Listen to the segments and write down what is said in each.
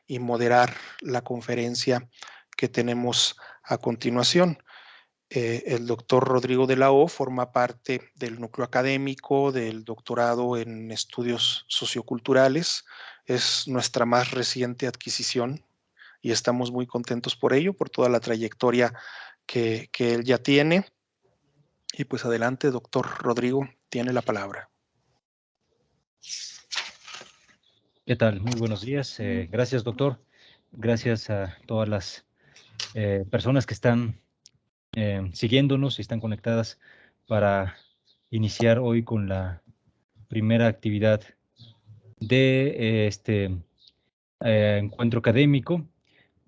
y moderar la conferencia que tenemos a continuación. El doctor Rodrigo de la O forma parte del núcleo académico del doctorado en estudios socioculturales. Es nuestra más reciente adquisición y estamos muy contentos por ello, por toda la trayectoria que él ya tiene. Y pues adelante, doctor Rodrigo, tiene la palabra. ¿Qué tal? Muy buenos días. Gracias, doctor. Gracias a todas las personas que están siguiéndonos y están conectadas para iniciar hoy con la primera actividad de este encuentro académico.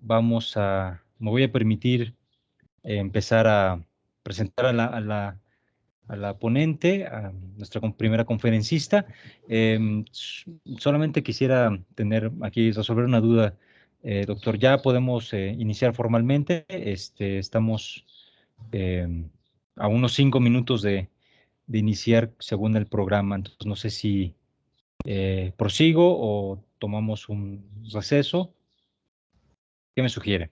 Me voy a permitir empezar a presentar a la ponente, a nuestra primera conferencista. Solamente quisiera resolver una duda. Doctor, ya podemos iniciar formalmente. Estamos a unos 5 minutos de iniciar según el programa. Entonces, no sé si prosigo o tomamos un receso. ¿Qué me sugiere?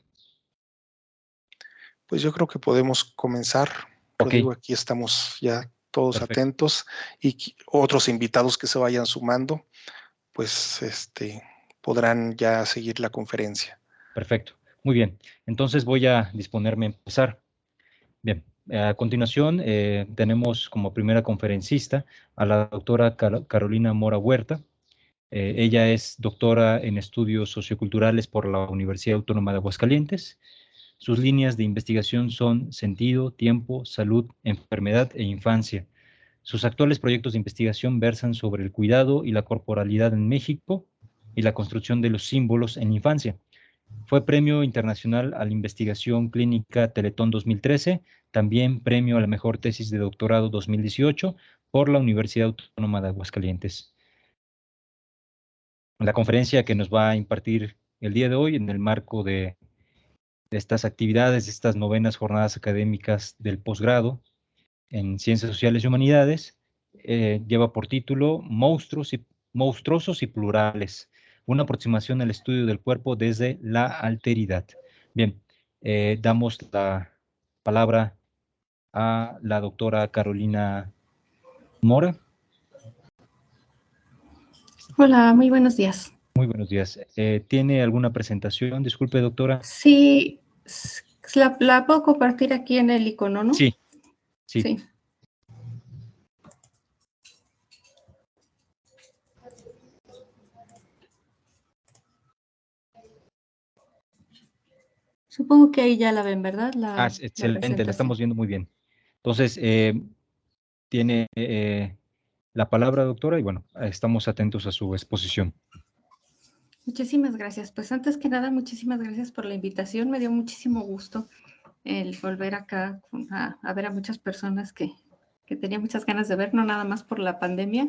Pues yo creo que podemos comenzar. Rodrigo, aquí estamos ya todos atentos y otros invitados que se vayan sumando, pues podrán ya seguir la conferencia. Perfecto. Muy bien. Entonces voy a disponerme a empezar. Bien. A continuación, tenemos como primera conferencista a la doctora Carolina Mora Huerta. Ella es doctora en estudios socioculturales por la Universidad Autónoma de Aguascalientes. Sus líneas de investigación son sentido, tiempo, salud, enfermedad e infancia. Sus actuales proyectos de investigación versan sobre el cuidado y la corporalidad en México y la construcción de los símbolos en infancia. Fue Premio Internacional a la Investigación Clínica Teletón 2013, también Premio a la Mejor Tesis de Doctorado 2018 por la Universidad Autónoma de Aguascalientes. La conferencia que nos va a impartir el día de hoy en el marco de estas actividades, de estas novenas jornadas académicas del posgrado en Ciencias Sociales y Humanidades, lleva por título Monstruosos y Plurales, una aproximación al estudio del cuerpo desde la alteridad. Bien, damos la palabra a la doctora Carolina Mora. Hola, muy buenos días. Muy buenos días. ¿Tiene alguna presentación? Disculpe, doctora. Sí, la puedo compartir aquí en el icono, ¿no? Sí. Supongo que ahí ya la ven, ¿verdad? Excelente, la estamos viendo muy bien. Entonces, tiene la palabra, doctora, y bueno, estamos atentos a su exposición. Muchísimas gracias. Pues antes que nada, muchísimas gracias por la invitación. Me dio muchísimo gusto el volver acá a ver a muchas personas que tenía muchas ganas de ver, no nada más por la pandemia,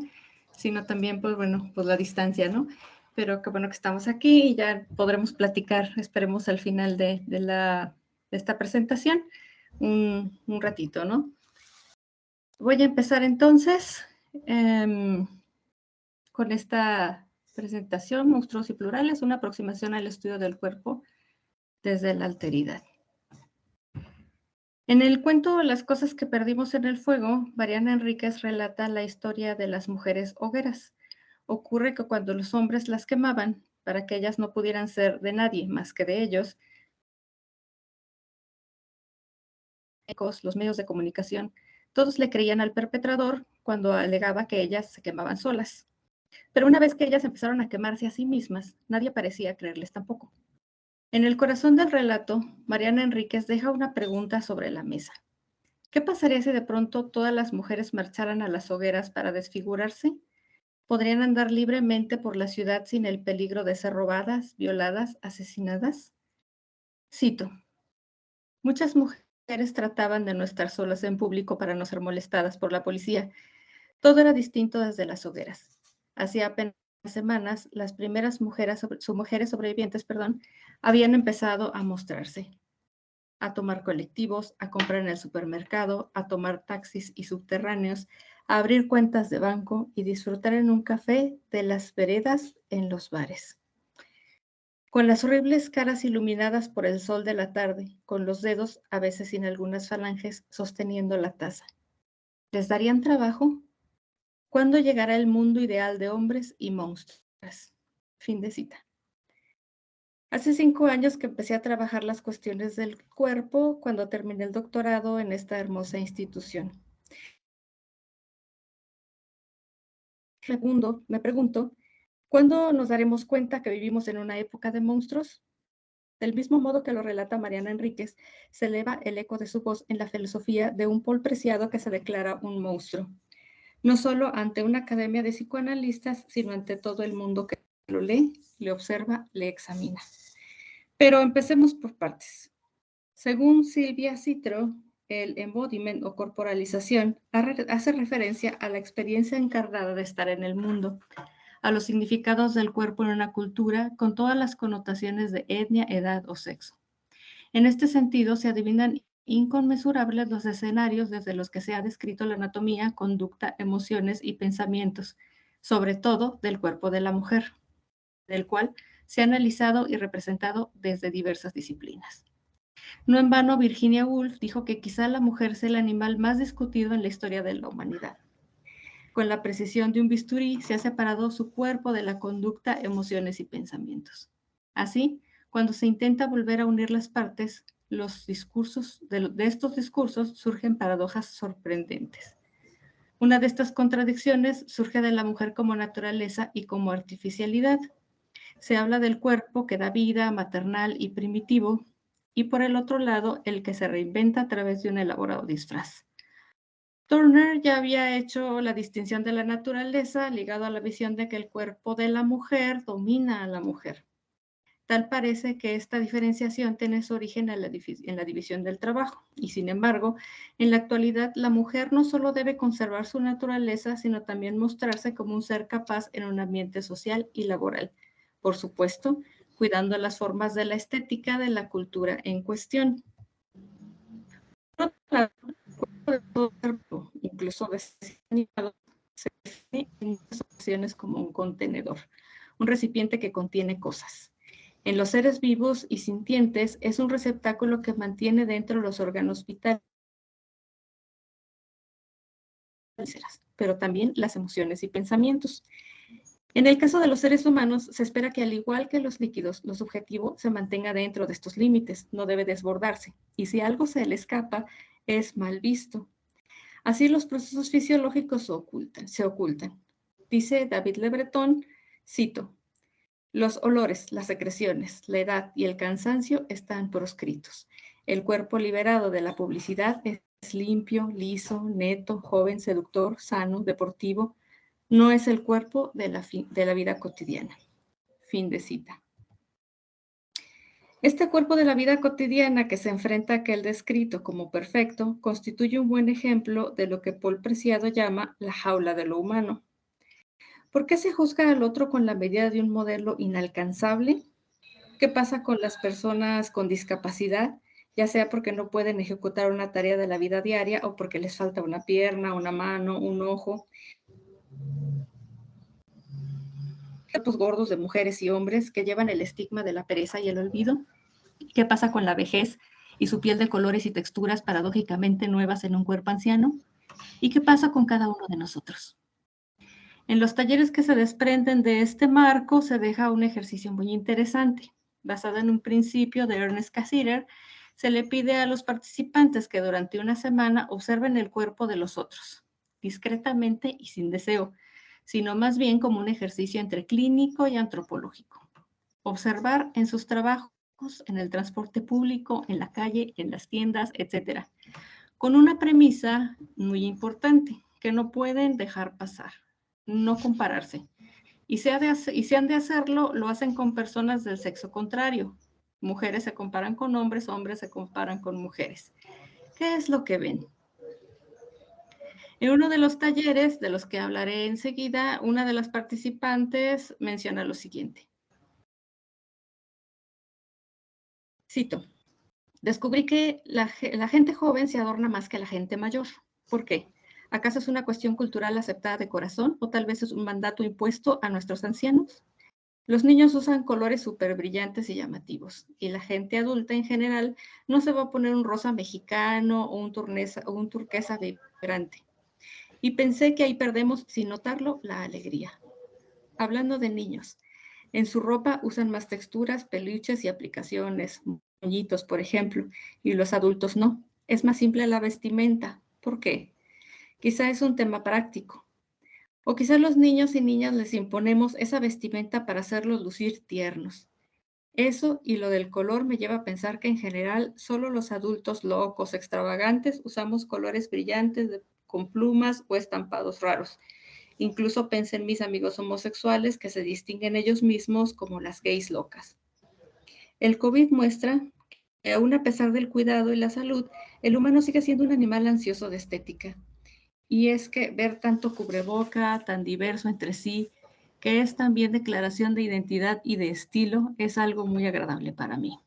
sino también, pues bueno, pues la distancia, ¿no? Pero qué bueno que estamos aquí y ya podremos platicar, esperemos al final de esta presentación, un ratito, ¿no? Voy a empezar entonces con esta presentación, Monstruos y Plurales, una aproximación al estudio del cuerpo desde la alteridad. En el cuento Las cosas que perdimos en el fuego, Mariana Enríquez relata la historia de las mujeres hogueras. Ocurre que cuando los hombres las quemaban, para que ellas no pudieran ser de nadie más que de ellos, los medios de comunicación, todos le creían al perpetrador cuando alegaba que ellas se quemaban solas. Pero una vez que ellas empezaron a quemarse a sí mismas, nadie parecía creerles tampoco. En el corazón del relato, Mariana Enríquez deja una pregunta sobre la mesa. ¿Qué pasaría si de pronto todas las mujeres marcharan a las hogueras para desfigurarse? ¿Podrían andar libremente por la ciudad sin el peligro de ser robadas, violadas, asesinadas? Cito. Muchas mujeres trataban de no estar solas en público para no ser molestadas por la policía. Todo era distinto desde las hogueras. Hacía apenas semanas, las primeras mujeres sobrevivientes, habían empezado a mostrarse, a tomar colectivos, a comprar en el supermercado, a tomar taxis y subterráneos, a abrir cuentas de banco y disfrutar en un café de las veredas en los bares. con las horribles caras iluminadas por el sol de la tarde, con los dedos, a veces sin algunas falanges, sosteniendo la taza. ¿Les darían trabajo? ¿Cuándo llegará el mundo ideal de hombres y monstruos? Fin de cita. Hace 5 años que empecé a trabajar las cuestiones del cuerpo cuando terminé el doctorado en esta hermosa institución. Me pregunto, ¿cuándo nos daremos cuenta que vivimos en una época de monstruos? Del mismo modo que lo relata Mariana Enríquez, se eleva el eco de su voz en la filosofía de un Paul Preciado que se declara un monstruo, no solo ante una academia de psicoanalistas, sino ante todo el mundo que lo lee, le observa, le examina. Pero empecemos por partes. Según Silvia Citro, el embodiment o corporalización hace referencia a la experiencia encarnada de estar en el mundo, a los significados del cuerpo en una cultura con todas las connotaciones de etnia, edad o sexo. En este sentido, se adivinan inconmensurables los escenarios desde los que se ha descrito la anatomía, conducta, emociones y pensamientos, sobre todo del cuerpo de la mujer, del cual se ha analizado y representado desde diversas disciplinas. No en vano, Virginia Woolf dijo que quizá la mujer sea el animal más discutido en la historia de la humanidad. Con la precisión de un bisturí se ha separado su cuerpo de la conducta, emociones y pensamientos. Así, cuando se intenta volver a unir las partes, los discursos de estos discursos surgen paradojas sorprendentes. Una de estas contradicciones surge de la mujer como naturaleza y como artificialidad. Se habla del cuerpo que da vida, maternal y primitivo, y por el otro lado, el que se reinventa a través de un elaborado disfraz. Turner ya había hecho la distinción de la naturaleza ligado a la visión de que el cuerpo de la mujer domina a la mujer. Tal parece que esta diferenciación tiene su origen en la división del trabajo, y sin embargo, en la actualidad la mujer no solo debe conservar su naturaleza, sino también mostrarse como un ser capaz en un ambiente social y laboral. Por supuesto, cuidando las formas de la estética de la cultura en cuestión. Por otro lado, de todo cuerpo, incluso animado, se define en muchas ocasiones como un contenedor, un recipiente que contiene cosas. En los seres vivos y sintientes es un receptáculo que mantiene dentro los órganos vitales, pero también las emociones y pensamientos. En el caso de los seres humanos, se espera que al igual que los líquidos, lo subjetivo se mantenga dentro de estos límites, no debe desbordarse, y si algo se le escapa, es mal visto. Así los procesos fisiológicos se ocultan. Dice David Le Breton, cito, los olores, las secreciones, la edad y el cansancio están proscritos. El cuerpo liberado de la publicidad es limpio, liso, neto, joven, seductor, sano, deportivo. No es el cuerpo de la vida cotidiana. Fin de cita. Este cuerpo de la vida cotidiana que se enfrenta a aquel descrito como perfecto constituye un buen ejemplo de lo que Paul Preciado llama la jaula de lo humano. ¿Por qué se juzga al otro con la medida de un modelo inalcanzable? ¿Qué pasa con las personas con discapacidad? Ya sea porque no pueden ejecutar una tarea de la vida diaria o porque les falta una pierna, una mano, un ojo. Tipos gordos de mujeres y hombres que llevan el estigma de la pereza y el olvido. ¿Qué pasa con la vejez y su piel de colores y texturas paradójicamente nuevas en un cuerpo anciano? ¿Y qué pasa con cada uno de nosotros? En los talleres que se desprenden de este marco se deja un ejercicio muy interesante. Basado en un principio de Ernest Cassirer, se le pide a los participantes que durante una semana observen el cuerpo de los otros, discretamente y sin deseo, sino más bien como un ejercicio entre clínico y antropológico. Observar en sus trabajos, en el transporte público, en la calle, en las tiendas, etc. Con una premisa muy importante que no pueden dejar pasar, no compararse. Y si han de hacerlo, lo hacen con personas del sexo contrario. Mujeres se comparan con hombres, hombres se comparan con mujeres. ¿Qué es lo que ven? En uno de los talleres, de los que hablaré enseguida, una de las participantes menciona lo siguiente. Cito, descubrí que la gente joven se adorna más que la gente mayor. ¿Por qué? ¿Acaso es una cuestión cultural aceptada de corazón o tal vez es un mandato impuesto a nuestros ancianos? Los niños usan colores súper brillantes y llamativos, y la gente adulta en general no se va a poner un rosa mexicano o un turquesa vibrante. Y pensé que ahí perdemos, sin notarlo, la alegría. Hablando de niños, en su ropa usan más texturas, peluches y aplicaciones, moñitos, por ejemplo, y los adultos no. Es más simple la vestimenta. ¿Por qué? Quizá es un tema práctico. O quizás los niños y niñas les imponemos esa vestimenta para hacerlos lucir tiernos. Eso y lo del color me lleva a pensar que en general solo los adultos locos, extravagantes, usamos colores brillantes con plumas o estampados raros. Incluso pensé en mis amigos homosexuales que se distinguen ellos mismos como las gays locas. El COVID muestra que aún a pesar del cuidado y la salud, el humano sigue siendo un animal ansioso de estética. Y es que ver tanto cubreboca, tan diverso entre sí, que es también declaración de identidad y de estilo, es algo muy agradable para mí.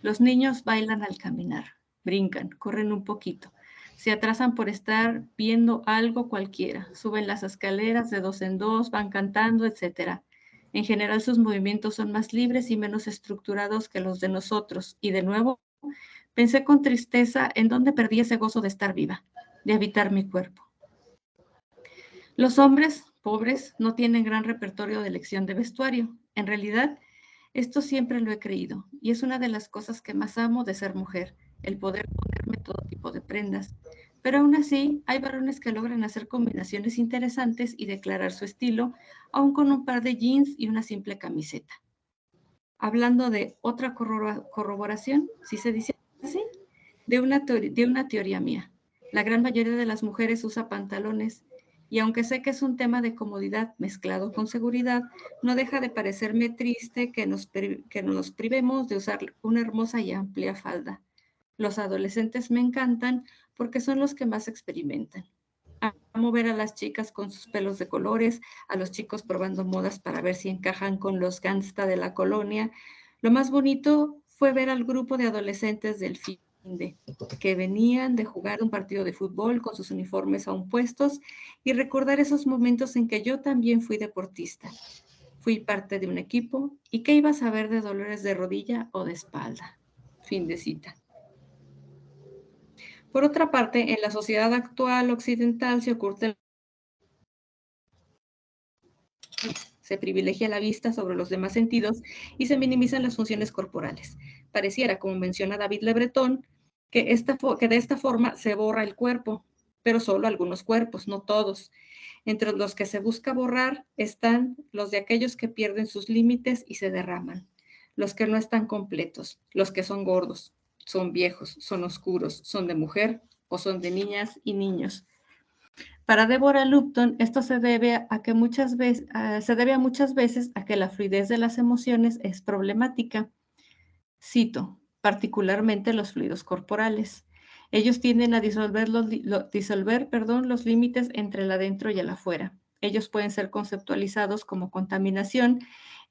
Los niños bailan al caminar, brincan, corren un poquito, se atrasan por estar viendo algo cualquiera, suben las escaleras de dos en dos, van cantando, etc. En general sus movimientos son más libres y menos estructurados que los de nosotros. Y de nuevo, pensé con tristeza en dónde perdí ese gozo de estar viva, de habitar mi cuerpo. Los hombres, pobres, no tienen gran repertorio de elección de vestuario. En realidad, esto siempre lo he creído, y es una de las cosas que más amo de ser mujer, el poder ponerme todo tipo de prendas. Pero aún así, hay varones que logran hacer combinaciones interesantes y declarar su estilo, aún con un par de jeans y una simple camiseta. Hablando de otra corroboración, si se dice así, de una teoría mía. La gran mayoría de las mujeres usa pantalones, y aunque sé que es un tema de comodidad mezclado con seguridad, no deja de parecerme triste que nos privemos de usar una hermosa y amplia falda. Los adolescentes me encantan porque son los que más experimentan. Amo ver a las chicas con sus pelos de colores, a los chicos probando modas para ver si encajan con los gangsta de la colonia. Lo más bonito fue ver al grupo de adolescentes del finde, que venían de jugar un partido de fútbol con sus uniformes aún puestos, y recordar esos momentos en que yo también fui deportista. Fui parte de un equipo, y ¿qué iba a saber de dolores de rodilla o de espalda? Fin de cita. Por otra parte, en la sociedad actual occidental se privilegia la vista sobre los demás sentidos y se minimizan las funciones corporales. Pareciera, como menciona David Le Breton, que de esta forma se borra el cuerpo, pero solo algunos cuerpos, no todos. Entre los que se busca borrar están los de aquellos que pierden sus límites y se derraman, los que no están completos, los que son gordos, son viejos, son oscuros, son de mujer o son de niñas y niños. Para Deborah Lupton, esto se debe a muchas veces a que la fluidez de las emociones es problemática. Cito, particularmente los fluidos corporales. Ellos tienden a disolver los límites entre el adentro y el afuera. Ellos pueden ser conceptualizados como contaminación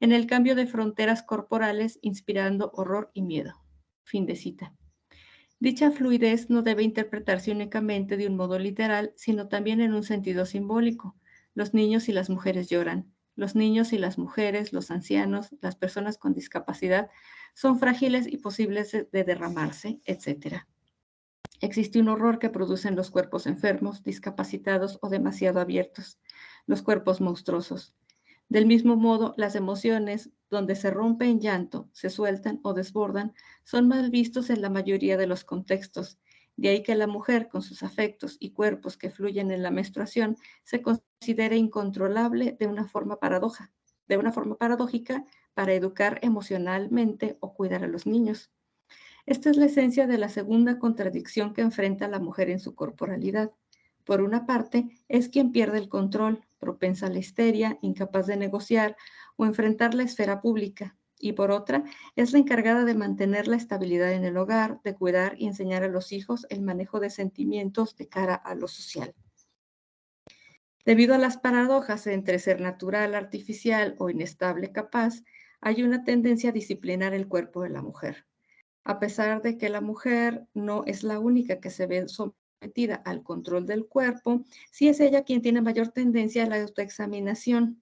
en el cambio de fronteras corporales, inspirando horror y miedo. Fin de cita. Dicha fluidez no debe interpretarse únicamente de un modo literal, sino también en un sentido simbólico. Los niños y las mujeres lloran. Los niños y las mujeres, los ancianos, las personas con discapacidad son frágiles y posibles de derramarse, etc. Existe un horror que producen los cuerpos enfermos, discapacitados o demasiado abiertos, los cuerpos monstruosos. Del mismo modo, las emociones, donde se rompe en llanto, se sueltan o desbordan, son mal vistos en la mayoría de los contextos. De ahí que la mujer, con sus afectos y cuerpos que fluyen en la menstruación, se considere incontrolable de una forma paradójica para educar emocionalmente o cuidar a los niños. Esta es la esencia de la segunda contradicción que enfrenta la mujer en su corporalidad. Por una parte, es quien pierde el control, propensa a la histeria, incapaz de negociar o enfrentar la esfera pública. Y por otra, es la encargada de mantener la estabilidad en el hogar, de cuidar y enseñar a los hijos el manejo de sentimientos de cara a lo social. Debido a las paradojas entre ser natural, artificial o inestable capaz, hay una tendencia a disciplinar el cuerpo de la mujer. A pesar de que la mujer no es la única que se ve sometida al control del cuerpo, sí es ella quien tiene mayor tendencia a la autoexaminación.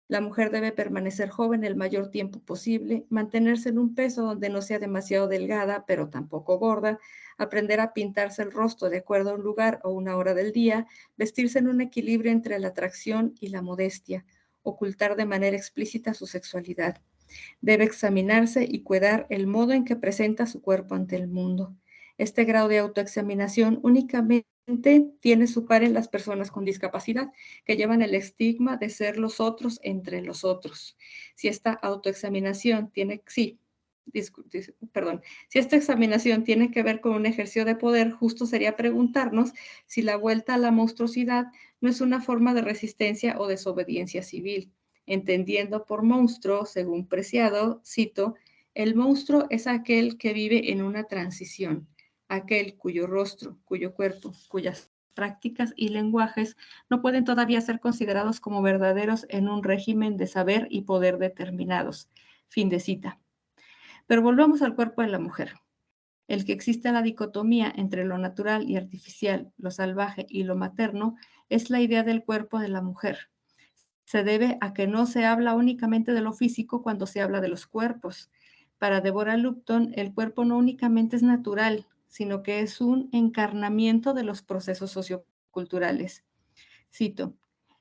La mujer debe permanecer joven el mayor tiempo posible, mantenerse en un peso donde no sea demasiado delgada, pero tampoco gorda, aprender a pintarse el rostro de acuerdo a un lugar o una hora del día, vestirse en un equilibrio entre la atracción y la modestia, ocultar de manera explícita su sexualidad. Debe examinarse y cuidar el modo en que presenta su cuerpo ante el mundo. Este grado de autoexaminación únicamente tiene su par en las personas con discapacidad, que llevan el estigma de ser los otros entre los otros. Si esta autoexaminación tiene, si esta examinación tiene que ver con un ejercicio de poder, justo sería preguntarnos si la vuelta a la monstruosidad no es una forma de resistencia o desobediencia civil. Entendiendo por monstruo, según Preciado, cito, el monstruo es aquel que vive en una transición, aquel cuyo rostro, cuyo cuerpo, cuyas prácticas y lenguajes no pueden todavía ser considerados como verdaderos en un régimen de saber y poder determinados. Fin de cita. Pero volvamos al cuerpo de la mujer. El que existe la dicotomía entre lo natural y artificial, lo salvaje y lo materno, es la idea del cuerpo de la mujer. Se debe a que no se habla únicamente de lo físico cuando se habla de los cuerpos. Para Deborah Lupton, el cuerpo no únicamente es natural, sino que es un encarnamiento de los procesos socioculturales. Cito,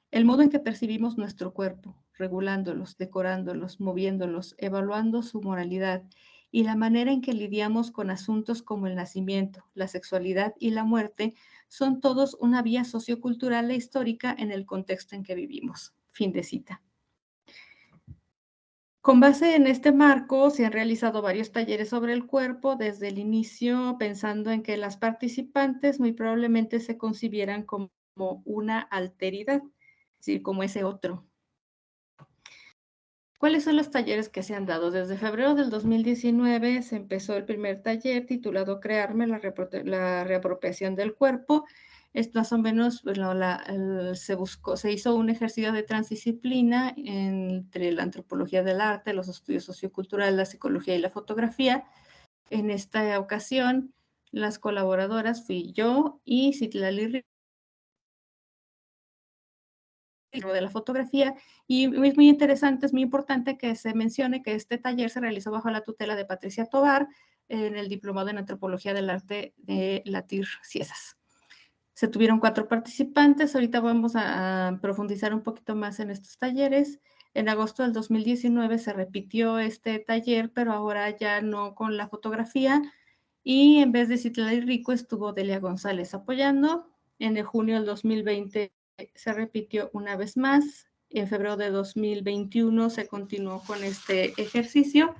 el modo en que percibimos nuestro cuerpo, regulándolos, decorándolos, moviéndolos, evaluando su moralidad y la manera en que lidiamos con asuntos como el nacimiento, la sexualidad y la muerte son todos una vía sociocultural e histórica en el contexto en que vivimos. Fin de cita. Con base en este marco, se han realizado varios talleres sobre el cuerpo desde el inicio, pensando en que las participantes muy probablemente se concibieran como una alteridad, es decir, como ese otro. ¿Cuáles son los talleres que se han dado? Desde febrero del 2019 se empezó el primer taller titulado Crearme, la reapropiación del cuerpo. Esto más o menos, bueno, se hizo un ejercicio de transdisciplina entre la antropología del arte, los estudios socioculturales, la psicología y la fotografía. En esta ocasión, las colaboradoras fui yo y Citlali de la fotografía, y es muy interesante, es muy importante que se mencione que este taller se realizó bajo la tutela de Patricia Tovar en el Diplomado en Antropología del Arte de la TIR Ciesas. Se tuvieron 4 participantes, ahorita vamos a profundizar un poquito más en estos talleres. En agosto del 2019 se repitió este taller, pero ahora ya no con la fotografía, y en vez de Citlali Rico estuvo Delia González apoyando. En junio del 2020 se repitió una vez más. En febrero de 2021 se continuó con este ejercicio.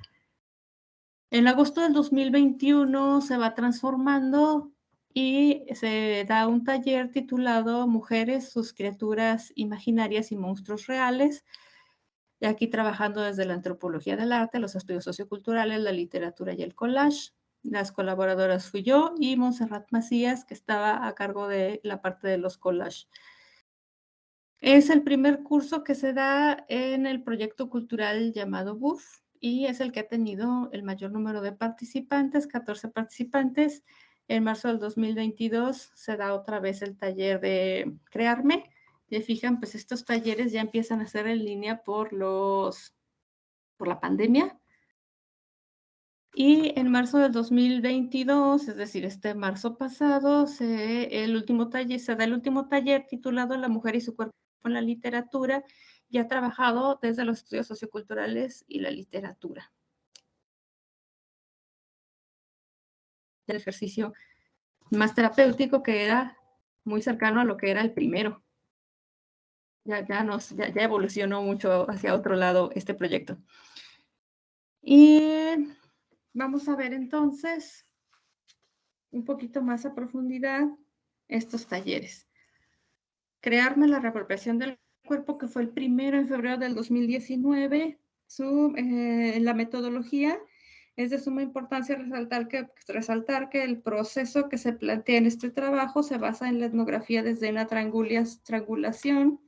En agosto del 2021 se va transformando y se da un taller titulado Mujeres, sus criaturas imaginarias y monstruos reales. Y aquí trabajando desde la antropología del arte, los estudios socioculturales, la literatura y el collage. Las colaboradoras fui yo y Montserrat Macías, que estaba a cargo de la parte de los collages. Es el primer curso que se da en el proyecto cultural llamado BUF y es el que ha tenido el mayor número de participantes, 14 participantes. En marzo del 2022 se da otra vez el taller de Crearme. Y fijan, pues estos talleres ya empiezan a ser en línea por la pandemia. Y en marzo del 2022, es decir, este marzo pasado, se da el último taller titulado La mujer y su cuerpo en la literatura, y ha trabajado desde los estudios socioculturales y la literatura. El ejercicio más terapéutico, que era muy cercano a lo que era el primero. Ya evolucionó mucho hacia otro lado este proyecto. Y vamos a ver entonces un poquito más a profundidad estos talleres. Crearme, la reapropiación del cuerpo, que fue el primero en febrero del 2019. La metodología es de suma importancia resaltar que el proceso que se plantea en este trabajo se basa en la etnografía desde una triangulación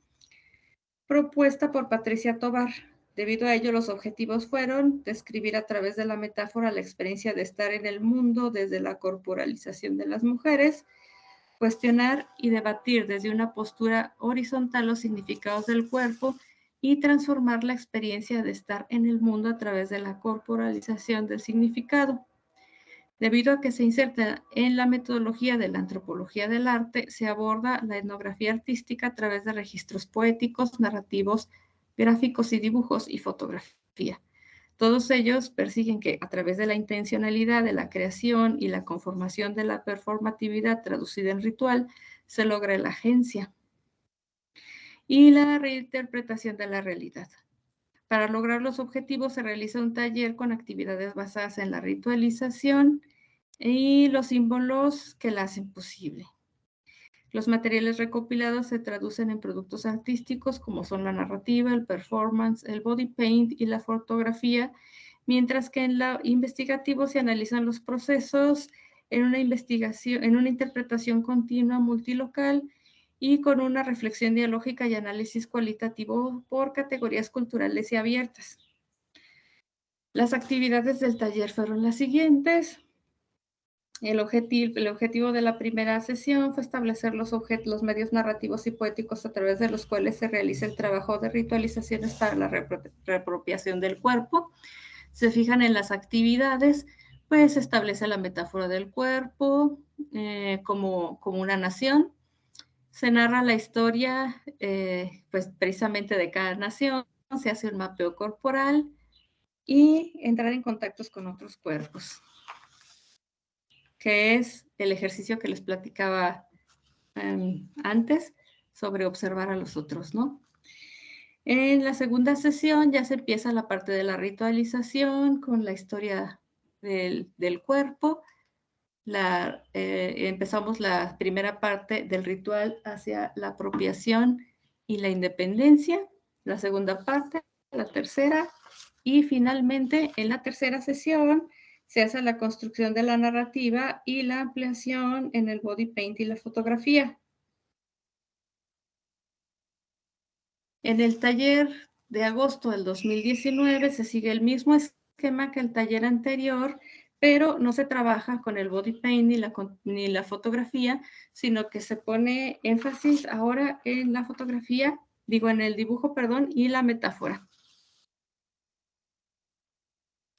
propuesta por Patricia Tovar. Debido a ello, los objetivos fueron describir a través de la metáfora la experiencia de estar en el mundo desde la corporalización de las mujeres, cuestionar y debatir desde una postura horizontal los significados del cuerpo y transformar la experiencia de estar en el mundo a través de la corporalización del significado. Debido a que se inserta en la metodología de la antropología del arte, se aborda la etnografía artística a través de registros poéticos, narrativos, gráficos y dibujos y fotografía. Todos ellos persiguen que a través de la intencionalidad de la creación y la conformación de la performatividad traducida en ritual, se logre la agencia y la reinterpretación de la realidad. Para lograr los objetivos se realiza un taller con actividades basadas en la ritualización y los símbolos que la hacen posible. Los materiales recopilados se traducen en productos artísticos como son la narrativa, el performance, el body paint y la fotografía, mientras que en lo investigativo se analizan los procesos en una investigación, en una interpretación continua multilocal y con una reflexión dialógica y análisis cualitativo por categorías culturales y abiertas. Las actividades del taller fueron las siguientes. El objetivo de la primera sesión fue establecer los medios narrativos y poéticos a través de los cuales se realiza el trabajo de ritualizaciones para la reapropiación del cuerpo. Se fijan en las actividades, pues se establece la metáfora del cuerpo como una nación. Se narra la historia, pues precisamente de cada nación, se hace un mapeo corporal y entrar en contactos con otros cuerpos, que es el ejercicio que les platicaba antes sobre observar a los otros, ¿no? En la segunda sesión ya se empieza la parte de la ritualización con la historia del cuerpo. Empezamos la primera parte del ritual hacia la apropiación y la independencia, la segunda parte, la tercera, y finalmente en la tercera sesión se hace la construcción de la narrativa y la ampliación en el body paint y la fotografía. En el taller de agosto del 2019 se sigue el mismo esquema que el taller anterior, pero no se trabaja con el body paint ni la fotografía, sino que se pone énfasis ahora en la fotografía, en el dibujo, perdón, y la metáfora.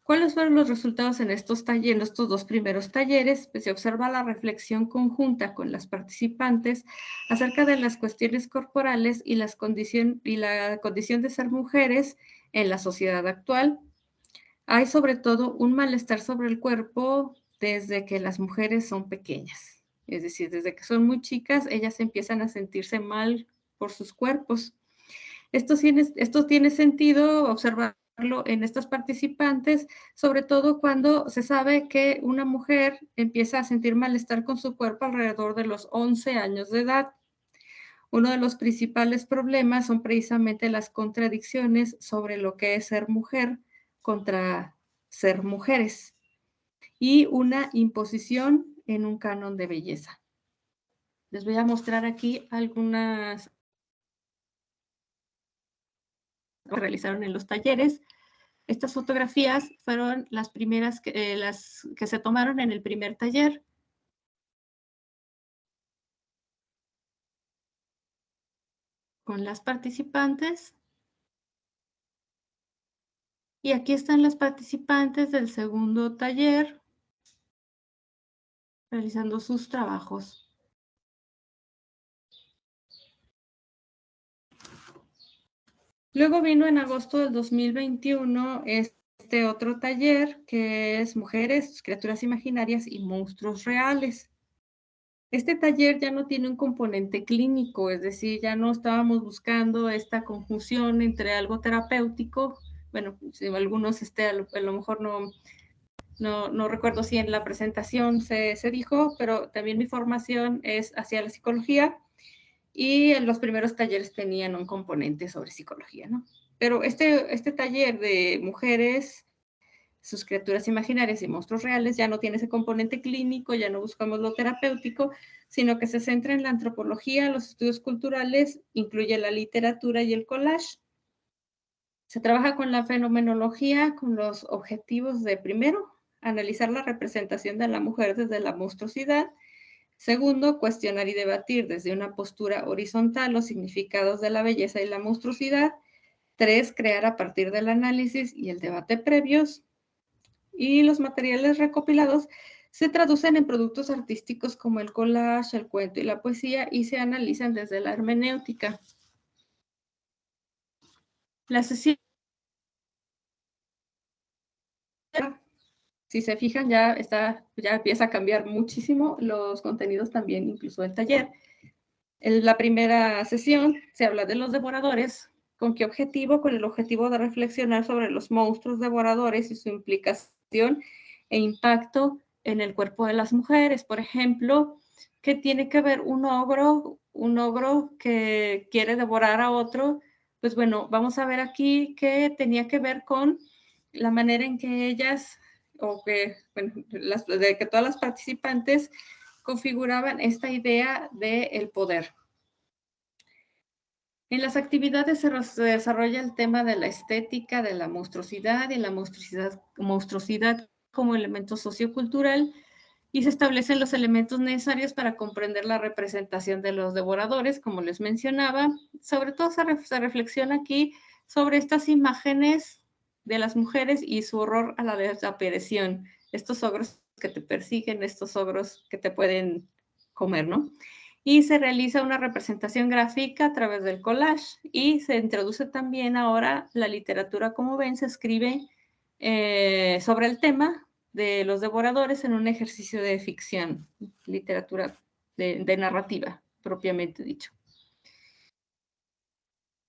¿Cuáles fueron los resultados en estos dos primeros talleres? Pues se observa la reflexión conjunta con las participantes acerca de las cuestiones corporales y la condición de ser mujeres en la sociedad actual. Hay sobre todo un malestar sobre el cuerpo desde que las mujeres son pequeñas. Es decir, desde que son muy chicas, ellas empiezan a sentirse mal por sus cuerpos. Esto tiene sentido observarlo en estas participantes, sobre todo cuando se sabe que una mujer empieza a sentir malestar con su cuerpo alrededor de los 11 años de edad. Uno de los principales problemas son precisamente las contradicciones sobre lo que es ser mujer contra ser mujeres y una imposición en un canon de belleza. Les voy a mostrar aquí algunas que realizaron en los talleres. Estas fotografías fueron las primeras las que se tomaron en el primer taller. Con las participantes. Y aquí están las participantes del segundo taller realizando sus trabajos. Luego vino en agosto del 2021 este otro taller que es Mujeres, Criaturas Imaginarias y Monstruos Reales. Este taller ya no tiene un componente clínico, es decir, ya no estábamos buscando esta conjunción entre algo terapéutico. Bueno, si algunos a lo mejor no recuerdo si en la presentación se dijo, pero también mi formación es hacia la psicología y en los primeros talleres tenían un componente sobre psicología, ¿no? Pero este taller de mujeres, sus criaturas imaginarias y monstruos reales ya no tiene ese componente clínico, ya no buscamos lo terapéutico, sino que se centra en la antropología, los estudios culturales, incluye la literatura y el collage. Se trabaja con la fenomenología, con los objetivos de, primero, analizar la representación de la mujer desde la monstruosidad. Segundo, cuestionar y debatir desde una postura horizontal los significados de la belleza y la monstruosidad. 3, crear a partir del análisis y el debate previos. Y los materiales recopilados se traducen en productos artísticos como el collage, el cuento y la poesía y se analizan desde la hermenéutica. La sesión, si se fijan, ya empieza a cambiar muchísimo los contenidos también, incluso el taller. En la primera sesión se habla de los devoradores. ¿Con qué objetivo? Con el objetivo de reflexionar sobre los monstruos devoradores y su implicación e impacto en el cuerpo de las mujeres. Por ejemplo, ¿qué tiene que ver un ogro que quiere devorar a otro? Pues bueno, vamos a ver aquí que tenía que ver con la manera en que ellas, o que, bueno, de que todas las participantes configuraban esta idea del poder. En las actividades se desarrolla el tema de la estética, de la monstruosidad y la monstruosidad como elemento sociocultural y se establecen los elementos necesarios para comprender la representación de los devoradores, como les mencionaba. Sobre todo se reflexiona aquí sobre estas imágenes de las mujeres y su horror a la desaparición. Estos ogros que te persiguen, estos ogros que te pueden comer, ¿no? Y se realiza una representación gráfica a través del collage y se introduce también ahora la literatura, como ven, se escribe sobre el tema de los devoradores en un ejercicio de ficción, literatura de narrativa, propiamente dicho.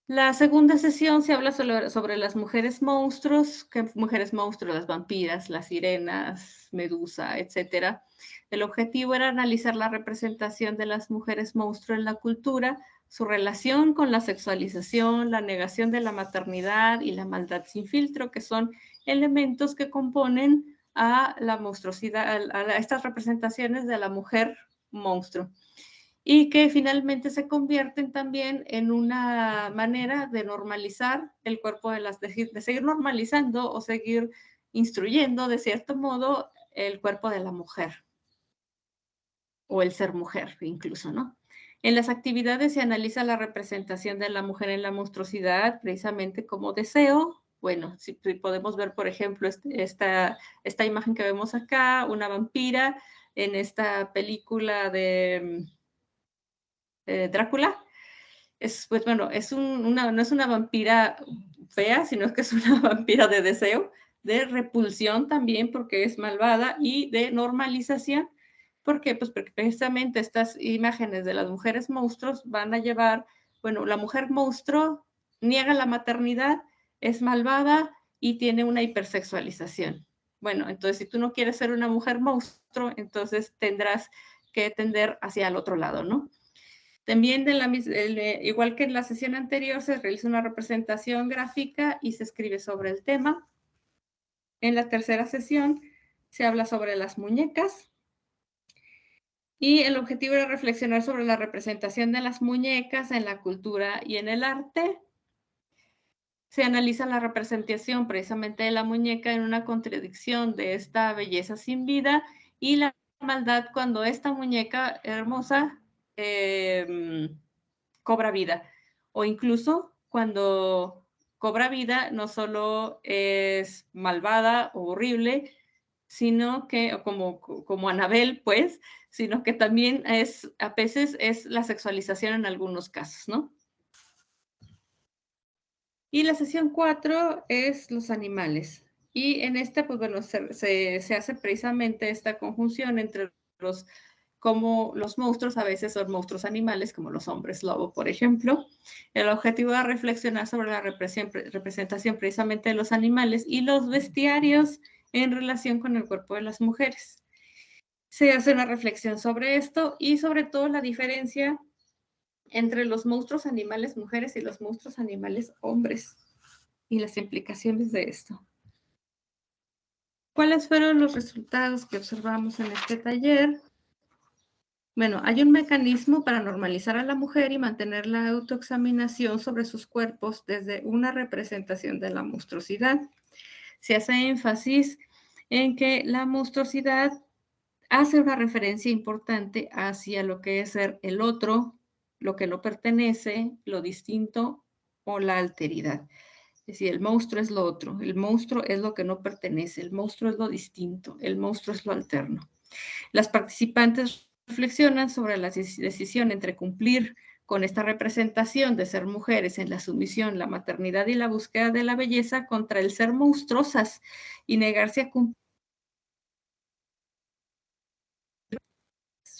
La segunda sesión se habla sobre las mujeres monstruos, las vampiras, las sirenas, Medusa, etc. El objetivo era analizar la representación de las mujeres monstruo en la cultura, su relación con la sexualización, la negación de la maternidad y la maldad sin filtro, que son elementos que componen a la monstruosidad, a estas representaciones de la mujer monstruo. Y que finalmente se convierten también en una manera de normalizar el cuerpo de seguir normalizando o seguir instruyendo de cierto modo el cuerpo de la mujer o el ser mujer incluso, ¿no? En las actividades se analiza la representación de la mujer en la monstruosidad precisamente como deseo. Bueno, si podemos ver, por ejemplo, esta imagen que vemos acá, una vampira en esta película de Drácula, pues bueno, no es una vampira fea, sino que es una vampira de deseo, de repulsión también porque es malvada y de normalización. ¿Por qué? Pues porque precisamente estas imágenes de las mujeres monstruos van a llevar, bueno, la mujer monstruo niega la maternidad, es malvada y tiene una hipersexualización. Bueno, entonces si tú no quieres ser una mujer monstruo, entonces tendrás que tender hacia el otro lado, ¿no? También, igual que en la sesión anterior, se realiza una representación gráfica y se escribe sobre el tema. En la tercera sesión se habla sobre las muñecas y el objetivo era reflexionar sobre la representación de las muñecas en la cultura y en el arte. Se analiza la representación precisamente de la muñeca en una contradicción de esta belleza sin vida y la maldad cuando esta muñeca hermosa cobra vida. O incluso cuando cobra vida no solo es malvada o horrible, sino que, como Anabel, pues, sino que también a veces es la sexualización en algunos casos, ¿no? Y la sesión 4 es los animales. Y en esta, pues bueno, se hace precisamente esta conjunción entre como los monstruos a veces son monstruos animales, como los hombres lobo, por ejemplo. El objetivo es reflexionar sobre la representación precisamente de los animales y los bestiarios en relación con el cuerpo de las mujeres. Se hace una reflexión sobre esto y sobre todo la diferencia entre los monstruos animales mujeres y los monstruos animales hombres y las implicaciones de esto. ¿Cuáles fueron los resultados que observamos en este taller? Bueno, hay un mecanismo para normalizar a la mujer y mantener la autoexaminación sobre sus cuerpos desde una representación de la monstruosidad. Se hace énfasis en que la monstruosidad hace una referencia importante hacia lo que es ser el otro, lo que no pertenece, lo distinto o la alteridad. Es decir, el monstruo es lo otro, el monstruo es lo que no pertenece, el monstruo es lo distinto, el monstruo es lo alterno. Las participantes reflexionan sobre la decisión entre cumplir con esta representación de ser mujeres en la sumisión, la maternidad y la búsqueda de la belleza contra el ser monstruosas y negarse a cumplir.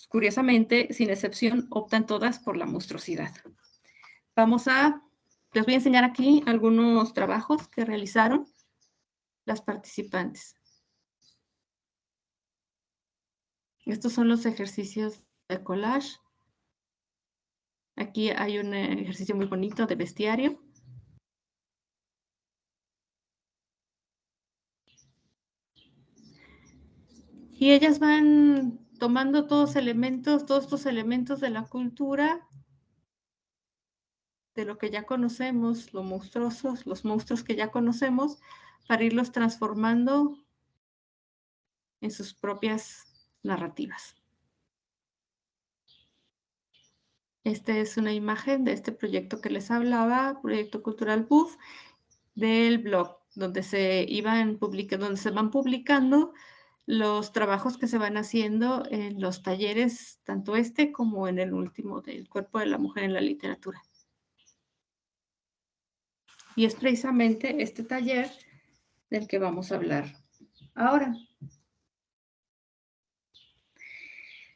Curiosamente, sin excepción, optan todas por la monstruosidad. Les voy a enseñar aquí algunos trabajos que realizaron las participantes. Estos son los ejercicios de collage. Aquí hay un ejercicio muy bonito de bestiario. Y ellas van tomando todos estos elementos de la cultura, de lo que ya conocemos, los monstruos que ya conocemos, para irlos transformando en sus propias narrativas. Esta es una imagen de este proyecto que les hablaba, Proyecto Cultural BUF, del blog, donde se van publicando los trabajos que se van haciendo en los talleres, tanto este como en el último del cuerpo de la mujer en la literatura. Y es precisamente este taller del que vamos a hablar ahora.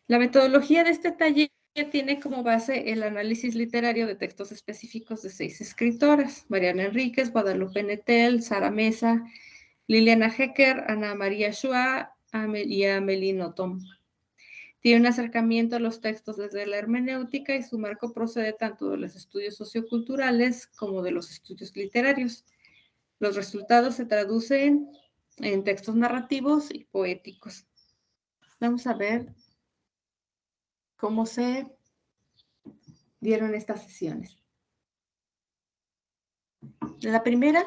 La metodología de este taller tiene como base el análisis literario de textos específicos de 6 escritoras: Mariana Enríquez, Guadalupe Nettel, Sara Mesa, Liliana Hecker, Ana María Schua y Amelie Nothomb. Tiene un acercamiento a los textos desde la hermenéutica y su marco procede tanto de los estudios socioculturales como de los estudios literarios. Los resultados se traducen en textos narrativos y poéticos. Vamos a ver cómo se dieron estas sesiones. En la primera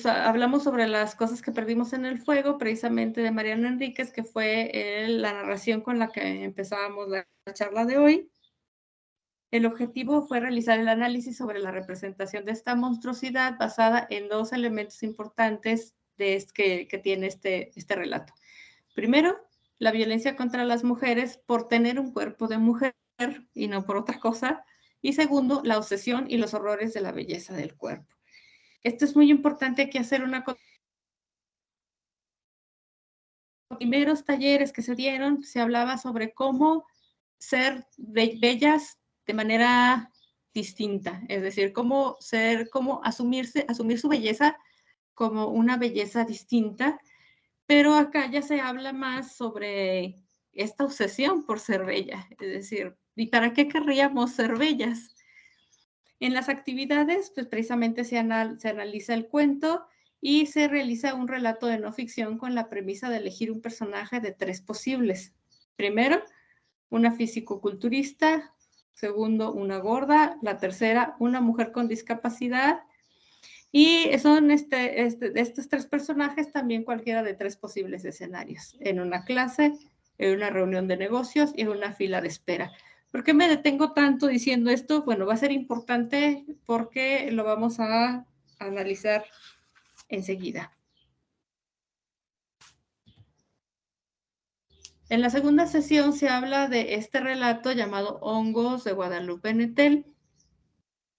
hablamos sobre las cosas que perdimos en el fuego, precisamente de Mariana Enríquez, que fue la narración con la que empezábamos la charla de hoy. El objetivo fue realizar el análisis sobre la representación de esta monstruosidad basada en 2 elementos importantes que tiene este relato. Primero, la violencia contra las mujeres por tener un cuerpo de mujer y no por otra cosa. Y segundo, la obsesión y los horrores de la belleza del cuerpo. Esto es muy importante, hay que hacer una cosa. Los primeros talleres que se dieron, se hablaba sobre cómo ser bellas de manera distinta, es decir, cómo asumir su belleza como una belleza distinta, pero acá ya se habla más sobre esta obsesión por ser bella, es decir, ¿y para qué querríamos ser bellas? En las actividades, pues precisamente se analiza el cuento y se realiza un relato de no ficción con la premisa de elegir un personaje de 3 posibles. Primero, una fisicoculturista. Segundo, una gorda. La tercera, una mujer con discapacidad. Y son estos 3 personajes también cualquiera de 3 posibles escenarios. En una clase, en una reunión de negocios y en una fila de espera. ¿Por qué me detengo tanto diciendo esto? Bueno, va a ser importante porque lo vamos a analizar enseguida. En la segunda sesión se habla de este relato llamado Hongos de Guadalupe Nettel.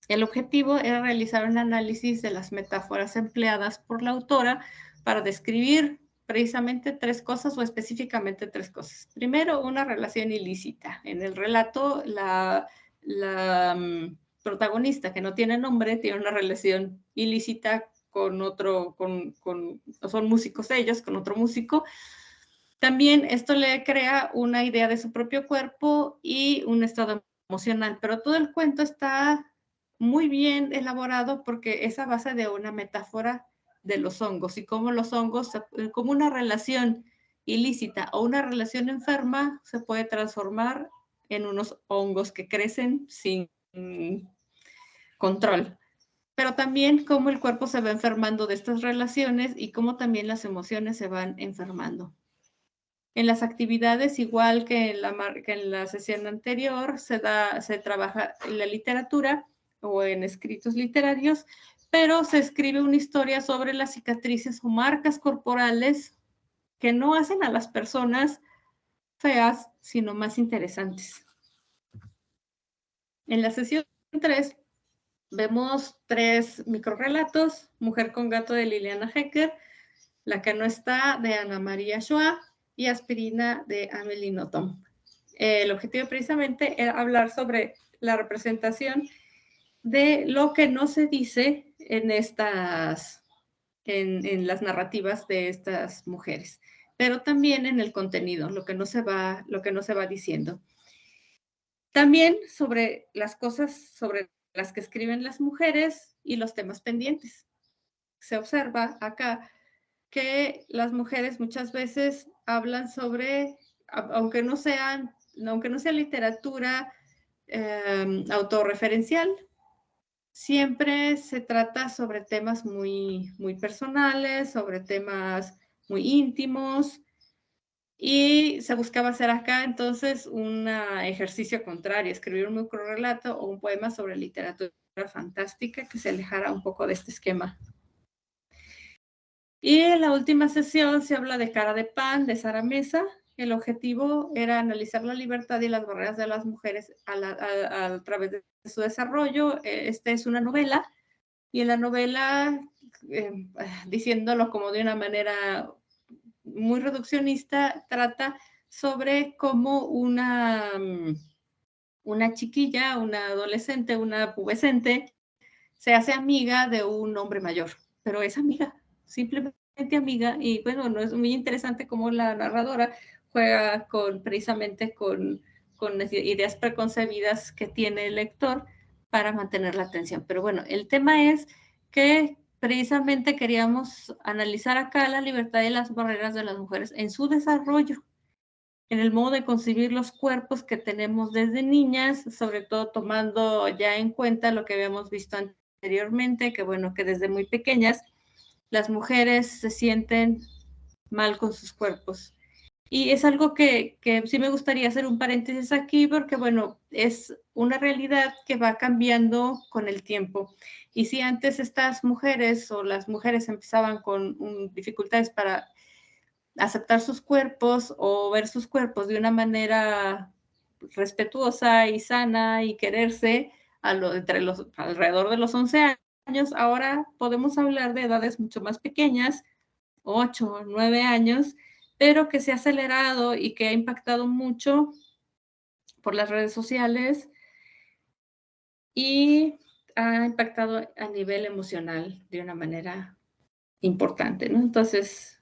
El objetivo era realizar un análisis de las metáforas empleadas por la autora para describir precisamente 3 cosas o específicamente 3 cosas. Primero, una relación ilícita. En el relato, la protagonista, que no tiene nombre, tiene una relación ilícita con otro, son músicos ellos, con otro músico. También esto le crea una idea de su propio cuerpo y un estado emocional, pero todo el cuento está muy bien elaborado porque es a base de una metáfora de los hongos y cómo los hongos, como una relación ilícita o una relación enferma, se puede transformar en unos hongos que crecen sin control. Pero también cómo el cuerpo se va enfermando de estas relaciones y cómo también las emociones se van enfermando. En las actividades, igual que en la sesión anterior, se trabaja en la literatura o en escritos literarios, pero se escribe una historia sobre las cicatrices o marcas corporales que no hacen a las personas feas, sino más interesantes. En la sesión 3 vemos 3 microrrelatos: Mujer con gato de Liliana Hecker, La que no está de Ana María Schwa y Aspirina de Amelie Nothomb. El objetivo precisamente era hablar sobre la representación de lo que no se dice en las narrativas de estas mujeres, pero también en el contenido, lo que no se va diciendo. También sobre las cosas sobre las que escriben las mujeres y los temas pendientes. Se observa acá que las mujeres muchas veces hablan sobre, aunque no sea literatura autorreferencial, siempre se trata sobre temas muy, muy personales, sobre temas muy íntimos, y se buscaba hacer acá entonces un ejercicio contrario, escribir un microrrelato o un poema sobre literatura fantástica que se alejara un poco de este esquema. Y en la última sesión se habla de Cara de Pan, de Sara Mesa. El objetivo era analizar la libertad y las barreras de las mujeres a través de su desarrollo. Esta es una novela, y en la novela, diciéndolo como de una manera muy reduccionista, trata sobre cómo una chiquilla, una adolescente, una pubescente, se hace amiga de un hombre mayor, pero es amiga, simplemente amiga. Y bueno, no es muy interesante cómo la narradora juega precisamente con ideas preconcebidas que tiene el lector para mantener la atención. Pero bueno, el tema es que precisamente queríamos analizar acá la libertad y las barreras de las mujeres en su desarrollo, en el modo de concebir los cuerpos que tenemos desde niñas, sobre todo tomando ya en cuenta lo que habíamos visto anteriormente, que bueno, que desde muy pequeñas las mujeres se sienten mal con sus cuerpos. Y es algo que sí me gustaría hacer un paréntesis aquí, porque bueno, es una realidad que va cambiando con el tiempo. Y si antes estas mujeres o las mujeres empezaban con dificultades para aceptar sus cuerpos o ver sus cuerpos de una manera respetuosa y sana y quererse alrededor de los 11 años, ahora podemos hablar de edades mucho más pequeñas, 8 o 9 años, pero que se ha acelerado y que ha impactado mucho por las redes sociales y ha impactado a nivel emocional de una manera importante, ¿no? Entonces,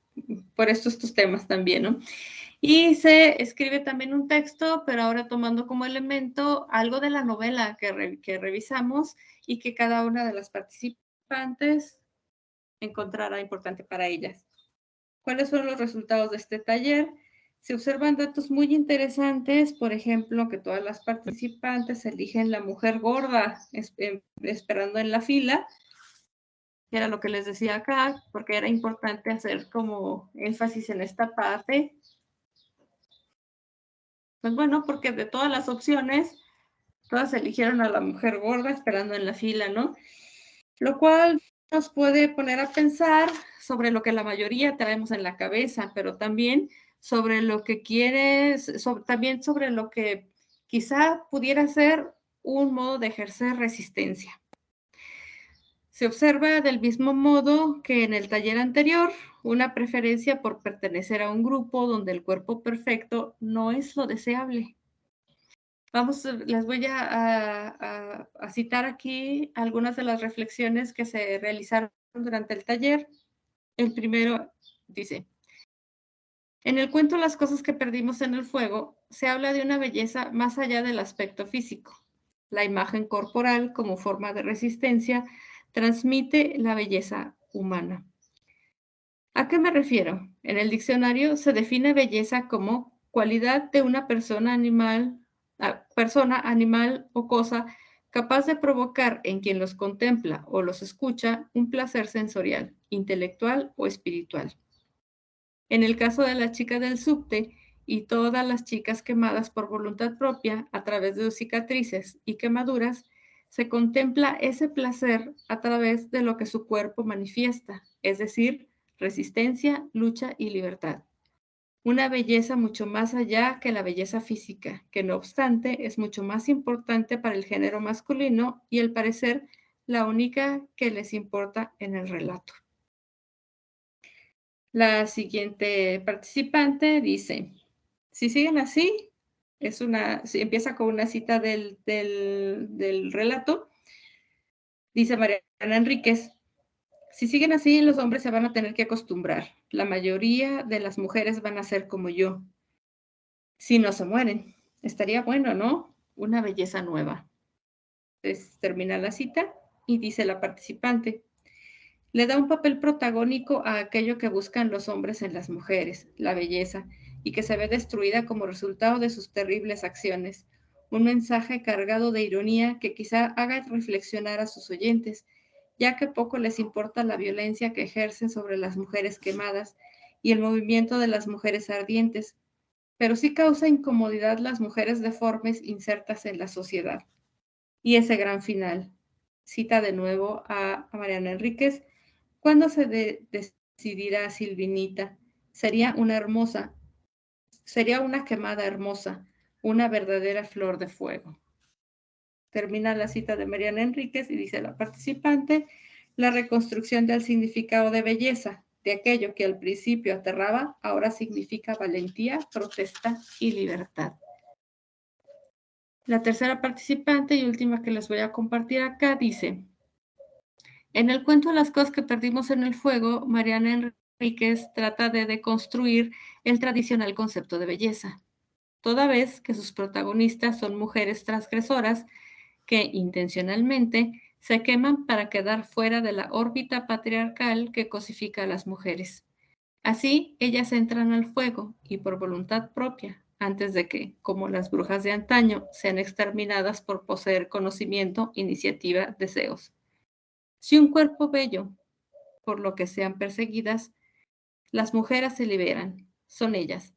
por estos temas también, ¿no? Y se escribe también un texto, pero ahora tomando como elemento algo de la novela que revisamos y que cada una de las participantes encontrará importante para ellas. ¿Cuáles son los resultados de este taller? Se observan datos muy interesantes, por ejemplo, que todas las participantes eligen la mujer gorda esperando en la fila, que era lo que les decía acá, porque era importante hacer como énfasis en esta parte. Pues bueno, porque de todas las opciones, todas eligieron a la mujer gorda esperando en la fila, ¿no? Lo cual nos puede poner a pensar sobre lo que la mayoría traemos en la cabeza, pero también sobre lo que quieres, también sobre lo que quizá pudiera ser un modo de ejercer resistencia. Se observa del mismo modo que en el taller anterior, una preferencia por pertenecer a un grupo donde el cuerpo perfecto no es lo deseable. Les voy a citar aquí algunas de las reflexiones que se realizaron durante el taller. El primero dice: en el cuento Las cosas que perdimos en el fuego, se habla de una belleza más allá del aspecto físico. La imagen corporal, como forma de resistencia, transmite la belleza humana. ¿A qué me refiero? En el diccionario se define belleza como cualidad de una persona, animal o cosa capaz de provocar en quien los contempla o los escucha un placer sensorial, intelectual o espiritual. En el caso de la chica del subte y todas las chicas quemadas por voluntad propia a través de sus cicatrices y quemaduras, se contempla ese placer a través de lo que su cuerpo manifiesta, es decir, resistencia, lucha y libertad. Una belleza mucho más allá que la belleza física, que no obstante es mucho más importante para el género masculino y al parecer la única que les importa en el relato. La siguiente participante dice, si siguen así, empieza con una cita del relato, dice Mariana Enríquez, si siguen así, los hombres se van a tener que acostumbrar. La mayoría de las mujeres van a ser como yo. Si no se mueren, estaría bueno, ¿no? Una belleza nueva. Entonces, termina la cita y dice la participante, le da un papel protagónico a aquello que buscan los hombres en las mujeres, la belleza, y que se ve destruida como resultado de sus terribles acciones. Un mensaje cargado de ironía que quizá haga reflexionar a sus oyentes, ya que poco les importa la violencia que ejercen sobre las mujeres quemadas y el movimiento de las mujeres ardientes, pero sí causa incomodidad las mujeres deformes insertas en la sociedad. Y ese gran final, cita de nuevo a Mariana Enríquez, ¿cuándo se decidirá Silvinita? Sería una quemada hermosa, una verdadera flor de fuego. Termina la cita de Mariana Enríquez y dice la participante, la reconstrucción del significado de belleza, de aquello que al principio aterraba, ahora significa valentía, protesta y libertad. La tercera participante y última que les voy a compartir acá dice, en el cuento Las cosas que perdimos en el fuego, Mariana Enríquez trata de deconstruir el tradicional concepto de belleza, toda vez que sus protagonistas son mujeres transgresoras que intencionalmente se queman para quedar fuera de la órbita patriarcal que cosifica a las mujeres. Así, ellas entran al fuego y por voluntad propia, antes de que, como las brujas de antaño, sean exterminadas por poseer conocimiento, iniciativa, deseos. Si un cuerpo bello, por lo que sean perseguidas, las mujeres se liberan, son ellas.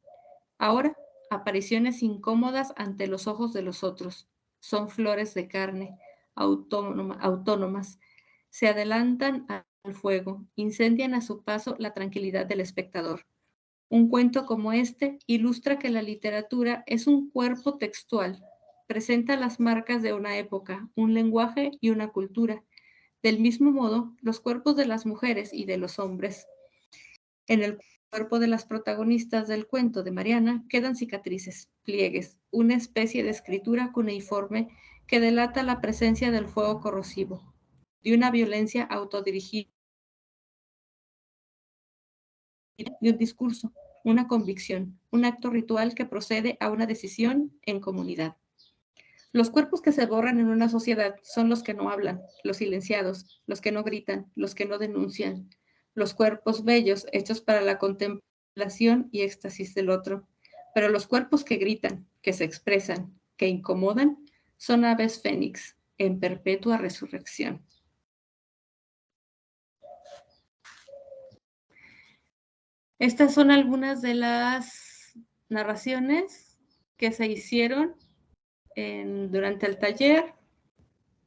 Ahora, apariciones incómodas ante los ojos de los otros, son flores de carne, autónomas, se adelantan al fuego, incendian a su paso la tranquilidad del espectador. Un cuento como este ilustra que la literatura es un cuerpo textual, presenta las marcas de una época, un lenguaje y una cultura. Del mismo modo, los cuerpos de las mujeres y de los hombres en el cuerpo de las protagonistas del cuento de Mariana quedan cicatrices, pliegues, una especie de escritura cuneiforme que delata la presencia del fuego corrosivo, de una violencia autodirigida y un discurso, una convicción, un acto ritual que procede a una decisión en comunidad. Los cuerpos que se borran en una sociedad son los que no hablan, los silenciados, los que no gritan, los que no denuncian. Los cuerpos bellos hechos para la contemplación y éxtasis del otro. Pero los cuerpos que gritan, que se expresan, que incomodan, son aves fénix en perpetua resurrección. Estas son algunas de las narraciones que se hicieron durante el taller.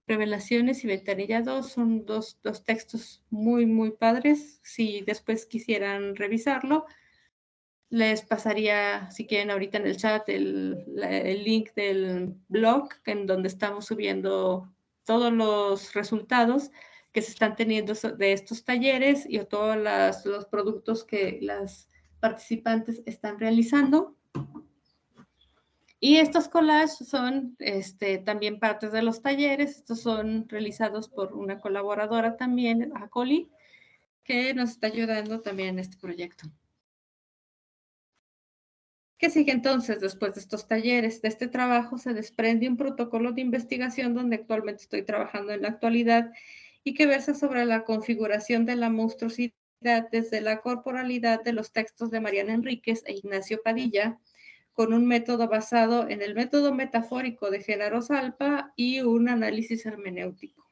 Revelaciones y Ventanilla 2 son dos textos muy, muy padres. Si después quisieran revisarlo, les pasaría, si quieren, ahorita en el chat el link del blog en donde estamos subiendo todos los resultados que se están teniendo de estos talleres y todos los productos que las participantes están realizando. Y estos collages son también partes de los talleres. Estos son realizados por una colaboradora también, Acoli, que nos está ayudando también en este proyecto. ¿Qué sigue entonces después de estos talleres? De este trabajo se desprende un protocolo de investigación donde actualmente estoy trabajando en la actualidad y que versa sobre la configuración de la monstruosidad desde la corporalidad de los textos de Mariana Enríquez e Ignacio Padilla, con un método basado en el método metafórico de Genaro Salpa y un análisis hermenéutico.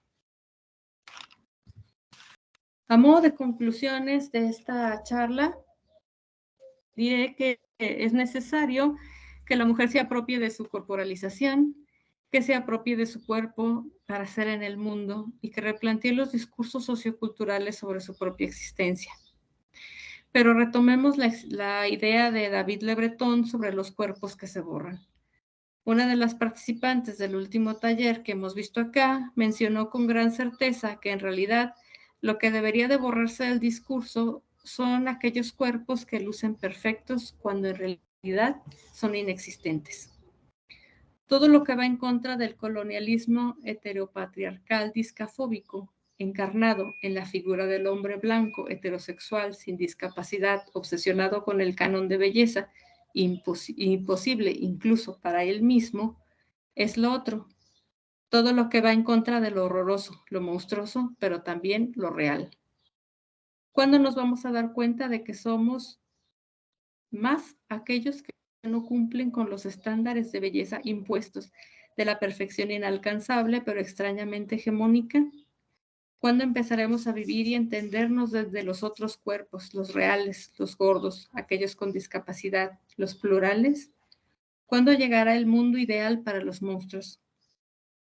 A modo de conclusiones de esta charla, diré que es necesario que la mujer se apropie de su corporalización, que se apropie de su cuerpo para ser en el mundo y que replantee los discursos socioculturales sobre su propia existencia. Pero retomemos la idea de David Le Breton sobre los cuerpos que se borran. Una de las participantes del último taller que hemos visto acá mencionó con gran certeza que en realidad lo que debería de borrarse del discurso son aquellos cuerpos que lucen perfectos cuando en realidad son inexistentes. Todo lo que va en contra del colonialismo heteropatriarcal discafóbico, encarnado en la figura del hombre blanco, heterosexual, sin discapacidad, obsesionado con el canon de belleza, imposible incluso para él mismo, es lo otro. Todo lo que va en contra de lo horroroso, lo monstruoso, pero también lo real. ¿Cuándo nos vamos a dar cuenta de que somos más aquellos que no cumplen con los estándares de belleza impuestos, de la perfección inalcanzable pero extrañamente hegemónica? ¿Cuándo empezaremos a vivir y entendernos desde los otros cuerpos, los reales, los gordos, aquellos con discapacidad, los plurales? ¿Cuándo llegará el mundo ideal para los monstruos?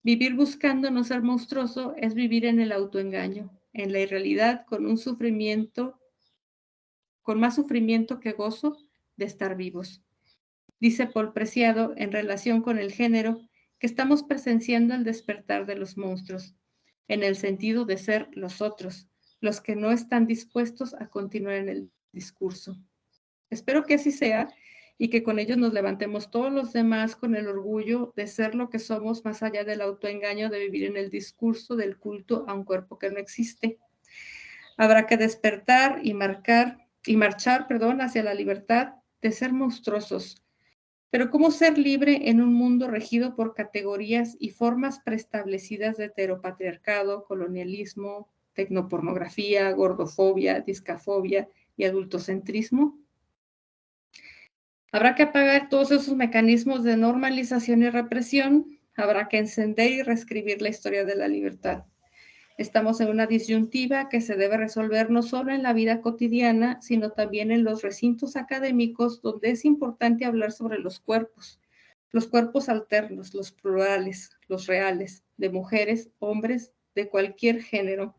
Vivir buscando no ser monstruoso es vivir en el autoengaño, en la irrealidad, con un sufrimiento, con más sufrimiento que gozo de estar vivos. Dice Paul Preciado en relación con el género que estamos presenciando el despertar de los monstruos, en el sentido de ser los otros, los que no están dispuestos a continuar en el discurso. Espero que así sea y que con ellos nos levantemos todos los demás con el orgullo de ser lo que somos más allá del autoengaño de vivir en el discurso del culto a un cuerpo que no existe. Habrá que despertar y marchar, hacia la libertad de ser monstruosos. Pero ¿cómo ser libre en un mundo regido por categorías y formas preestablecidas de heteropatriarcado, colonialismo, tecnopornografía, gordofobia, discafobia y adultocentrismo? Habrá que apagar todos esos mecanismos de normalización y represión. Habrá que encender y reescribir la historia de la libertad. Estamos en una disyuntiva que se debe resolver no solo en la vida cotidiana, sino también en los recintos académicos, donde es importante hablar sobre los cuerpos alternos, los plurales, los reales, de mujeres, hombres, de cualquier género,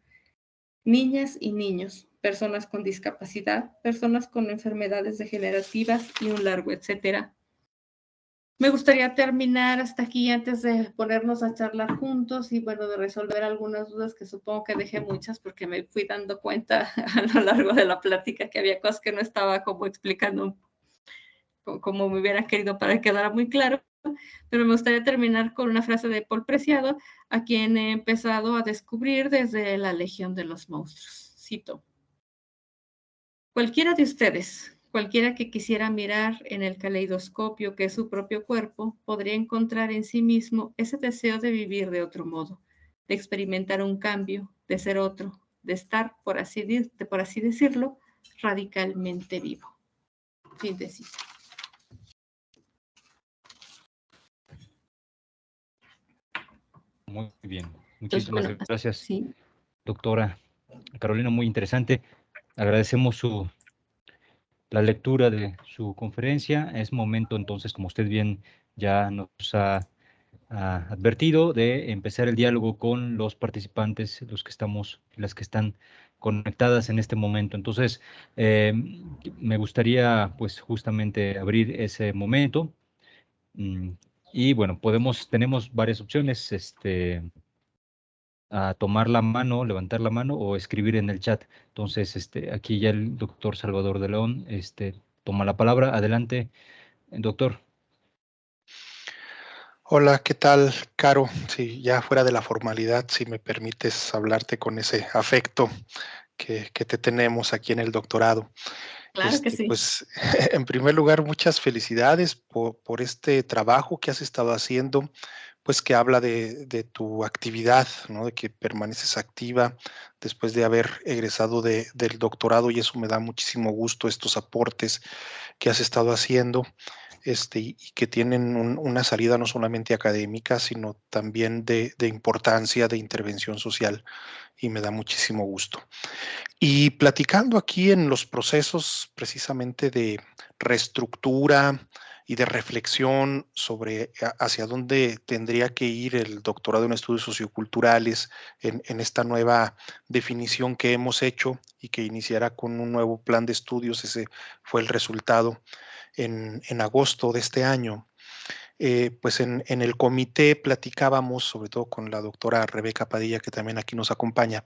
niñas y niños, personas con discapacidad, personas con enfermedades degenerativas y un largo etcétera. Me gustaría terminar hasta aquí antes de ponernos a charlar juntos y, bueno, de resolver algunas dudas que supongo que dejé muchas porque me fui dando cuenta a lo largo de la plática que había cosas que no estaba como explicando como me hubiera querido para que quedara muy claro. Pero me gustaría terminar con una frase de Paul Preciado, a quien he empezado a descubrir desde La Legión de los Monstruos. Cito: cualquiera de ustedes, cualquiera que quisiera mirar en el caleidoscopio que es su propio cuerpo, podría encontrar en sí mismo ese deseo de vivir de otro modo, de experimentar un cambio, de ser otro, de estar, por así decirlo, radicalmente vivo. Fin de cita. Muy bien, muchísimas gracias, sí. Doctora Carolina, muy interesante. Agradecemos la lectura de su conferencia. Es momento entonces, como usted bien ya nos ha advertido, de empezar el diálogo con los participantes, las que están conectadas en este momento. Entonces, me gustaría pues justamente abrir ese momento. Y bueno, tenemos varias opciones, a tomar la mano, levantar la mano o escribir en el chat. Entonces, aquí ya el doctor Salvador de León, toma la palabra. Adelante, doctor. Hola, ¿qué tal, Caro? Sí, ya fuera de la formalidad, si me permites hablarte con ese afecto que te tenemos aquí en el doctorado. Claro que sí. Pues, en primer lugar, muchas felicidades por este trabajo que has estado haciendo, pues que habla de tu actividad, ¿no? De que permaneces activa después de haber egresado del doctorado, y eso me da muchísimo gusto, estos aportes que has estado haciendo, y que tienen una salida no solamente académica, sino también de importancia, de intervención social, y me da muchísimo gusto. Y platicando aquí en los procesos precisamente de reestructura y de reflexión sobre hacia dónde tendría que ir el doctorado en estudios socioculturales en esta nueva definición que hemos hecho y que iniciará con un nuevo plan de estudios. Ese fue el resultado en agosto de este año. Pues en el comité platicábamos, sobre todo con la doctora Rebeca Padilla, que también aquí nos acompaña,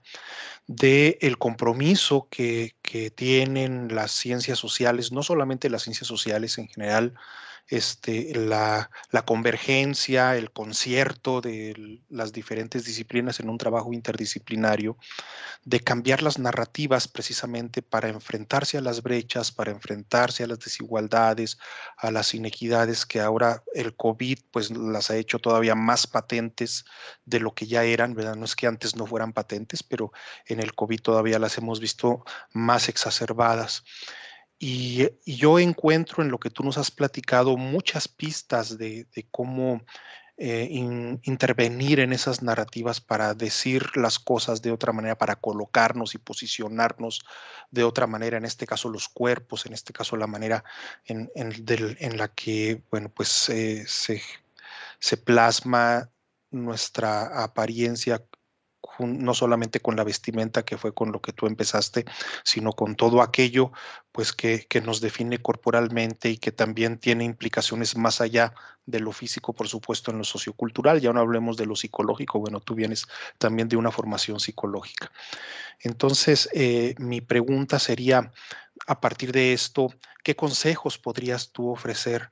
de el compromiso que tienen las ciencias sociales, no solamente las ciencias sociales en general, la convergencia, el concierto de las diferentes disciplinas en un trabajo interdisciplinario, de cambiar las narrativas precisamente para enfrentarse a las brechas, para enfrentarse a las desigualdades, a las inequidades que ahora el COVID pues las ha hecho todavía más patentes de lo que ya eran, ¿verdad? No es que antes no fueran patentes, pero en el COVID todavía las hemos visto más exacerbadas. Y yo encuentro en lo que tú nos has platicado muchas pistas de cómo intervenir en esas narrativas para decir las cosas de otra manera, para colocarnos y posicionarnos de otra manera, en este caso los cuerpos, en este caso la manera en la que, bueno, pues se plasma nuestra apariencia, no solamente con la vestimenta, que fue con lo que tú empezaste, sino con todo aquello pues que nos define corporalmente y que también tiene implicaciones más allá de lo físico, por supuesto, en lo sociocultural. Ya no hablemos de lo psicológico. Bueno, tú vienes también de una formación psicológica. Entonces, mi pregunta sería, a partir de esto, ¿qué consejos podrías tú ofrecer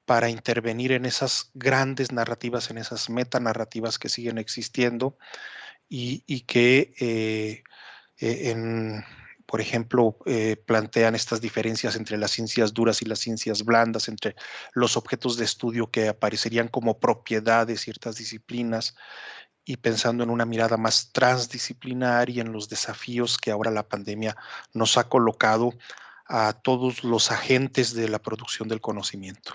para intervenir en esas grandes narrativas, en esas metanarrativas que siguen existiendo y que por ejemplo, plantean estas diferencias entre las ciencias duras y las ciencias blandas, entre los objetos de estudio que aparecerían como propiedad de ciertas disciplinas, y pensando en una mirada más transdisciplinar y en los desafíos que ahora la pandemia nos ha colocado a todos los agentes de la producción del conocimiento?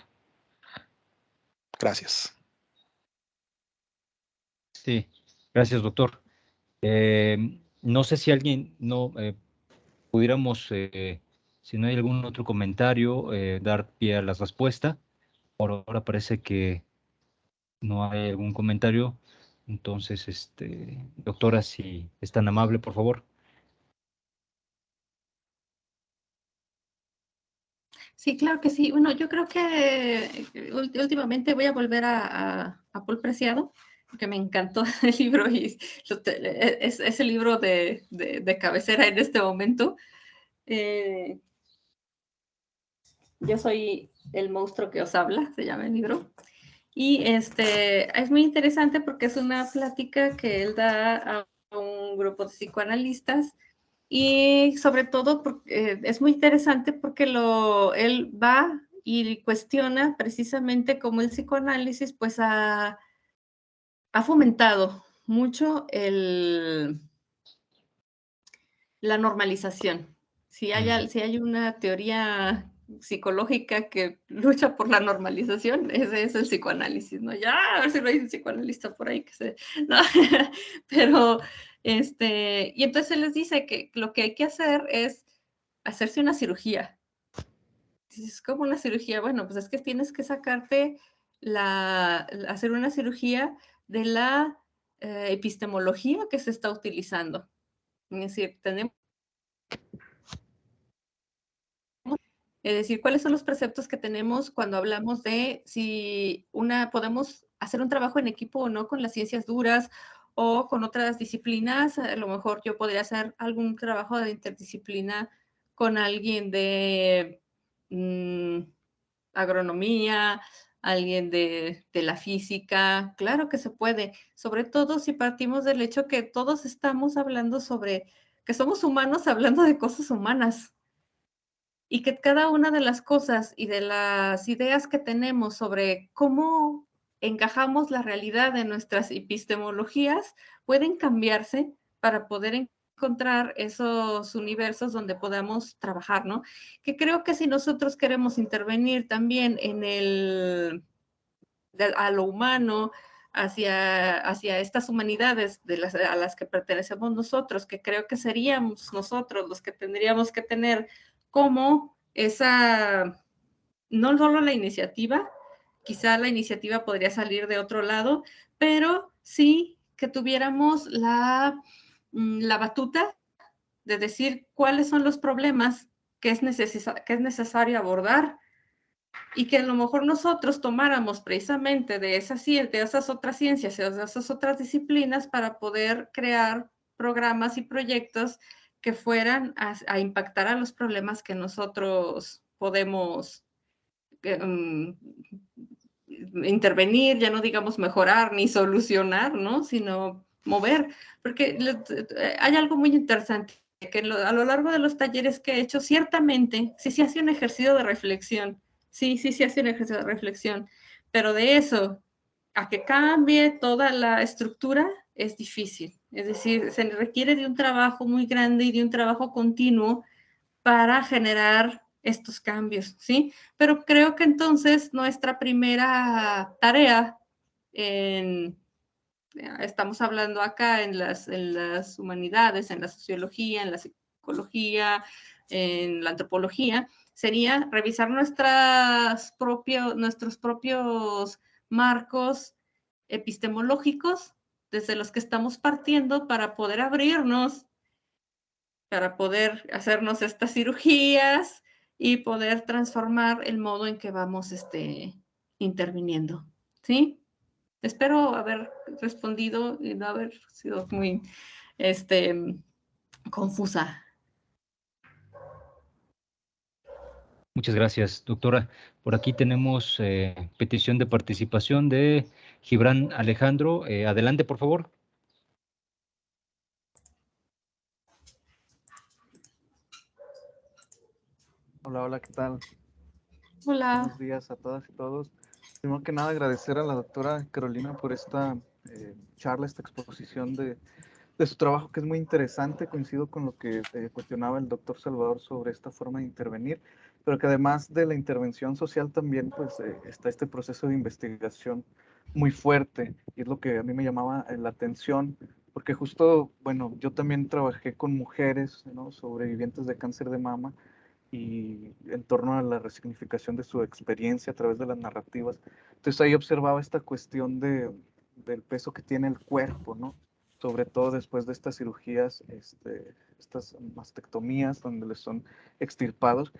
Gracias. Sí, gracias, doctor. No sé si alguien no pudiéramos, si no hay algún otro comentario, dar pie a la respuesta. Por ahora parece que no hay algún comentario. Entonces, doctora, si es tan amable, por favor. Sí, claro que sí. Bueno, yo creo que últimamente voy a volver a Paul Preciado, porque me encantó el libro y es el libro de cabecera en este momento. Yo soy el monstruo que os habla, se llama el libro. Y es muy interesante porque es una plática que él da a un grupo de psicoanalistas y sobre todo porque, es muy interesante porque él va y cuestiona precisamente cómo el psicoanálisis pues ha fomentado mucho la normalización. Si hay una teoría psicológica que lucha por la normalización, ese es el psicoanálisis, ¿no? Ya, a ver si no hay un psicoanalista por ahí que se... ¿no? Pero, y entonces él les dice que lo que hay que hacer es hacerse una cirugía. Es como una cirugía, bueno, pues es que tienes que sacarte hacer una cirugía de la epistemología que se está utilizando. Es decir, tenemos Es decir, ¿cuáles son los preceptos que tenemos cuando hablamos de si podemos hacer un trabajo en equipo o no con las ciencias duras o con otras disciplinas? A lo mejor yo podría hacer algún trabajo de interdisciplina con alguien de agronomía, alguien de la física. Claro que se puede, sobre todo si partimos del hecho que todos estamos hablando que somos humanos hablando de cosas humanas. Y que cada una de las cosas y de las ideas que tenemos sobre cómo encajamos la realidad en nuestras epistemologías pueden cambiarse para poder encontrar esos universos donde podamos trabajar, ¿no? Que creo que si nosotros queremos intervenir también a lo humano, hacia estas humanidades a las que pertenecemos nosotros, que creo que seríamos nosotros los que tendríamos que tener como no solo la iniciativa, quizá la iniciativa podría salir de otro lado, pero sí que tuviéramos la batuta de decir cuáles son los problemas que es necesario abordar y que a lo mejor nosotros tomáramos precisamente de esas otras ciencias, de esas otras disciplinas para poder crear programas y proyectos que fueran a impactar a los problemas que nosotros podemos intervenir, ya no digamos mejorar ni solucionar, ¿no? Sino mover, porque hay algo muy interesante, que a lo largo de los talleres que he hecho, ciertamente, sí se hace un ejercicio de reflexión, sí se hace un ejercicio de reflexión, pero de eso a que cambie toda la estructura es difícil. Es decir, se requiere de un trabajo muy grande y de un trabajo continuo para generar estos cambios, ¿sí? Pero creo que entonces nuestra primera tarea estamos hablando acá en las humanidades, en la sociología, en la psicología, en la antropología, sería revisar nuestros propios marcos epistemológicos desde los que estamos partiendo para poder abrirnos, para poder hacernos estas cirugías y poder transformar el modo en que vamos interviniendo, ¿sí? Espero haber respondido y no haber sido muy confusa. Muchas gracias, doctora. Por aquí tenemos petición de participación de Gibran Alejandro. Adelante, por favor. Hola, hola, ¿qué tal? Hola. Buenos días a todas y todos. Primero que nada, agradecer a la doctora Carolina por esta charla, esta exposición de su trabajo, que es muy interesante. Coincido con lo que cuestionaba el doctor Salvador sobre esta forma de intervenir, pero que además de la intervención social también pues, está este proceso de investigación muy fuerte, y es lo que a mí me llamaba la atención, porque justo, bueno, yo también trabajé con mujeres, ¿no?, sobrevivientes de cáncer de mama, y en torno a la resignificación de su experiencia a través de las narrativas. Entonces ahí observaba esta cuestión del peso que tiene el cuerpo, ¿no? Sobre todo después de estas cirugías, estas mastectomías donde les son extirpados,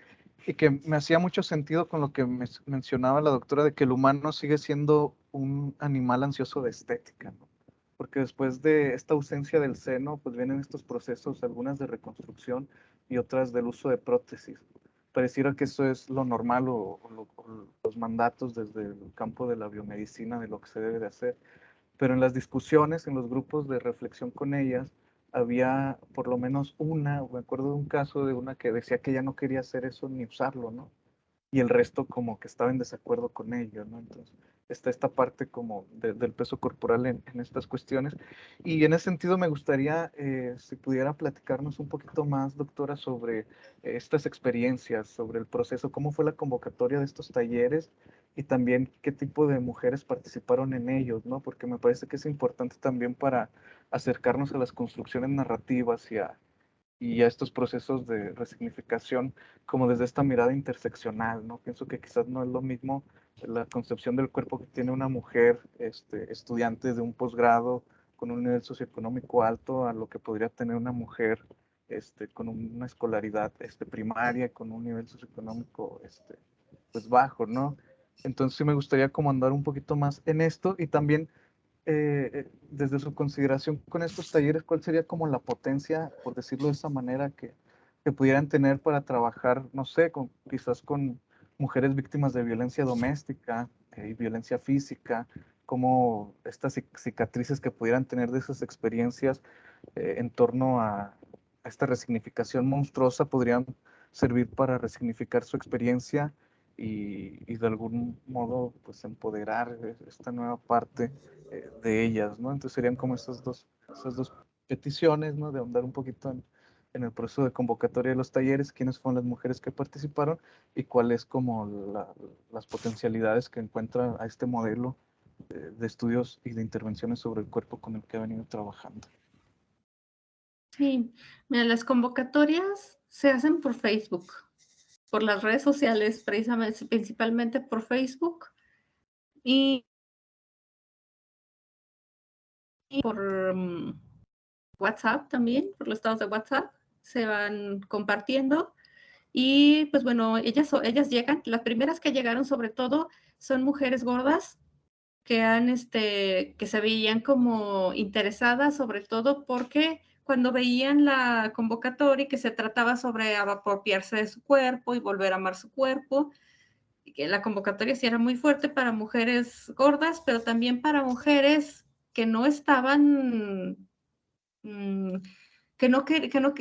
y que me hacía mucho sentido con lo que mencionaba la doctora de que el humano sigue siendo un animal ansioso de estética, ¿no? Porque después de esta ausencia del seno, pues vienen estos procesos, algunas de reconstrucción y otras del uso de prótesis. Pareciera que eso es lo normal o los mandatos desde el campo de la biomedicina de lo que se debe de hacer. Pero en las discusiones, en los grupos de reflexión con ellas, había por lo menos una, me acuerdo de un caso de una que decía que ella no quería hacer eso ni usarlo, ¿no? Y el resto como que estaba en desacuerdo con ello, ¿no? Entonces, está esta parte como del peso corporal en estas cuestiones. Y en ese sentido me gustaría, si pudiera platicarnos un poquito más, doctora, sobre estas experiencias, sobre el proceso, cómo fue la convocatoria de estos talleres y también qué tipo de mujeres participaron en ellos, ¿no? Porque me parece que es importante también para acercarnos a las construcciones narrativas y a estos procesos de resignificación como desde esta mirada interseccional, ¿no? Pienso que quizás no es lo mismo la concepción del cuerpo que tiene una mujer estudiante de un posgrado con un nivel socioeconómico alto a lo que podría tener una mujer con una escolaridad primaria, con un nivel socioeconómico pues bajo, ¿no? Entonces sí me gustaría como andar un poquito más en esto y también desde su consideración con estos talleres, ¿cuál sería como la potencia, por decirlo de esa manera, que pudieran tener para trabajar, no sé, quizás con mujeres víctimas de violencia doméstica y violencia física, como estas cicatrices que pudieran tener de esas experiencias en torno a esta resignificación monstruosa podrían servir para resignificar su experiencia y de algún modo pues empoderar esta nueva parte de ellas, ¿no? Entonces serían como esas dos peticiones, ¿no? De ahondar un poquito en el proceso de convocatoria de los talleres, quiénes fueron las mujeres que participaron y cuáles como las potencialidades que encuentra a este modelo de estudios y de intervenciones sobre el cuerpo con el que ha venido trabajando. Sí, mira, las convocatorias se hacen por Facebook. por las redes sociales, precisamente, principalmente por Facebook y por WhatsApp también, por los estados de WhatsApp, se van compartiendo. Y pues bueno, ellas llegan, las primeras que llegaron sobre todo son mujeres gordas que se veían como interesadas, sobre todo porque cuando veían la convocatoria que se trataba sobre apropiarse de su cuerpo y volver a amar su cuerpo, y que la convocatoria sí era muy fuerte para mujeres gordas, pero también para mujeres que no estaban, que no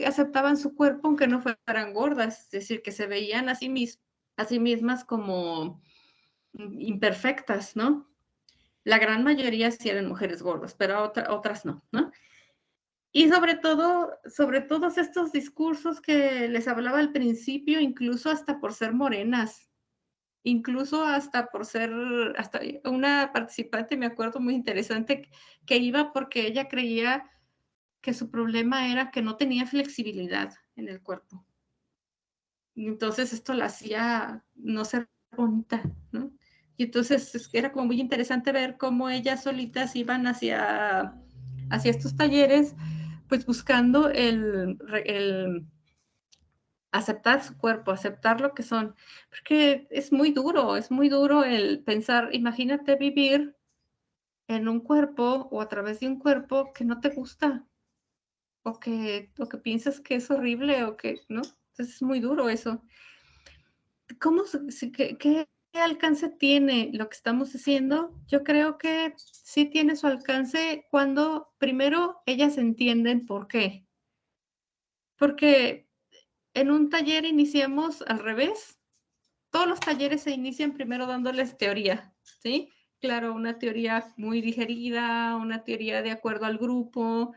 aceptaban su cuerpo aunque no fueran gordas, es decir, que se veían a sí mismas como imperfectas, ¿no? La gran mayoría sí eran mujeres gordas, pero otras no, ¿no? Y sobre todo, sobre todos estos discursos que les hablaba al principio, incluso hasta por ser morenas, incluso hasta por ser, hasta una participante, me acuerdo muy interesante, que iba porque ella creía que su problema era que no tenía flexibilidad en el cuerpo. Y entonces esto la hacía no ser bonita, ¿no? Y entonces era como muy interesante ver cómo ellas solitas iban hacia estos talleres, pues buscando el aceptar su cuerpo, aceptar lo que son. Porque es muy duro el pensar, imagínate vivir en un cuerpo o a través de un cuerpo que no te gusta o que piensas que es horrible o que, ¿no? Entonces es muy duro eso. ¿Qué alcance tiene lo que estamos haciendo? Yo creo que sí tiene su alcance cuando primero ellas entienden por qué. Porque en un taller iniciamos al revés. Todos los talleres se inician primero dándoles teoría, ¿sí? Claro, una teoría muy digerida, una teoría de acuerdo al grupo,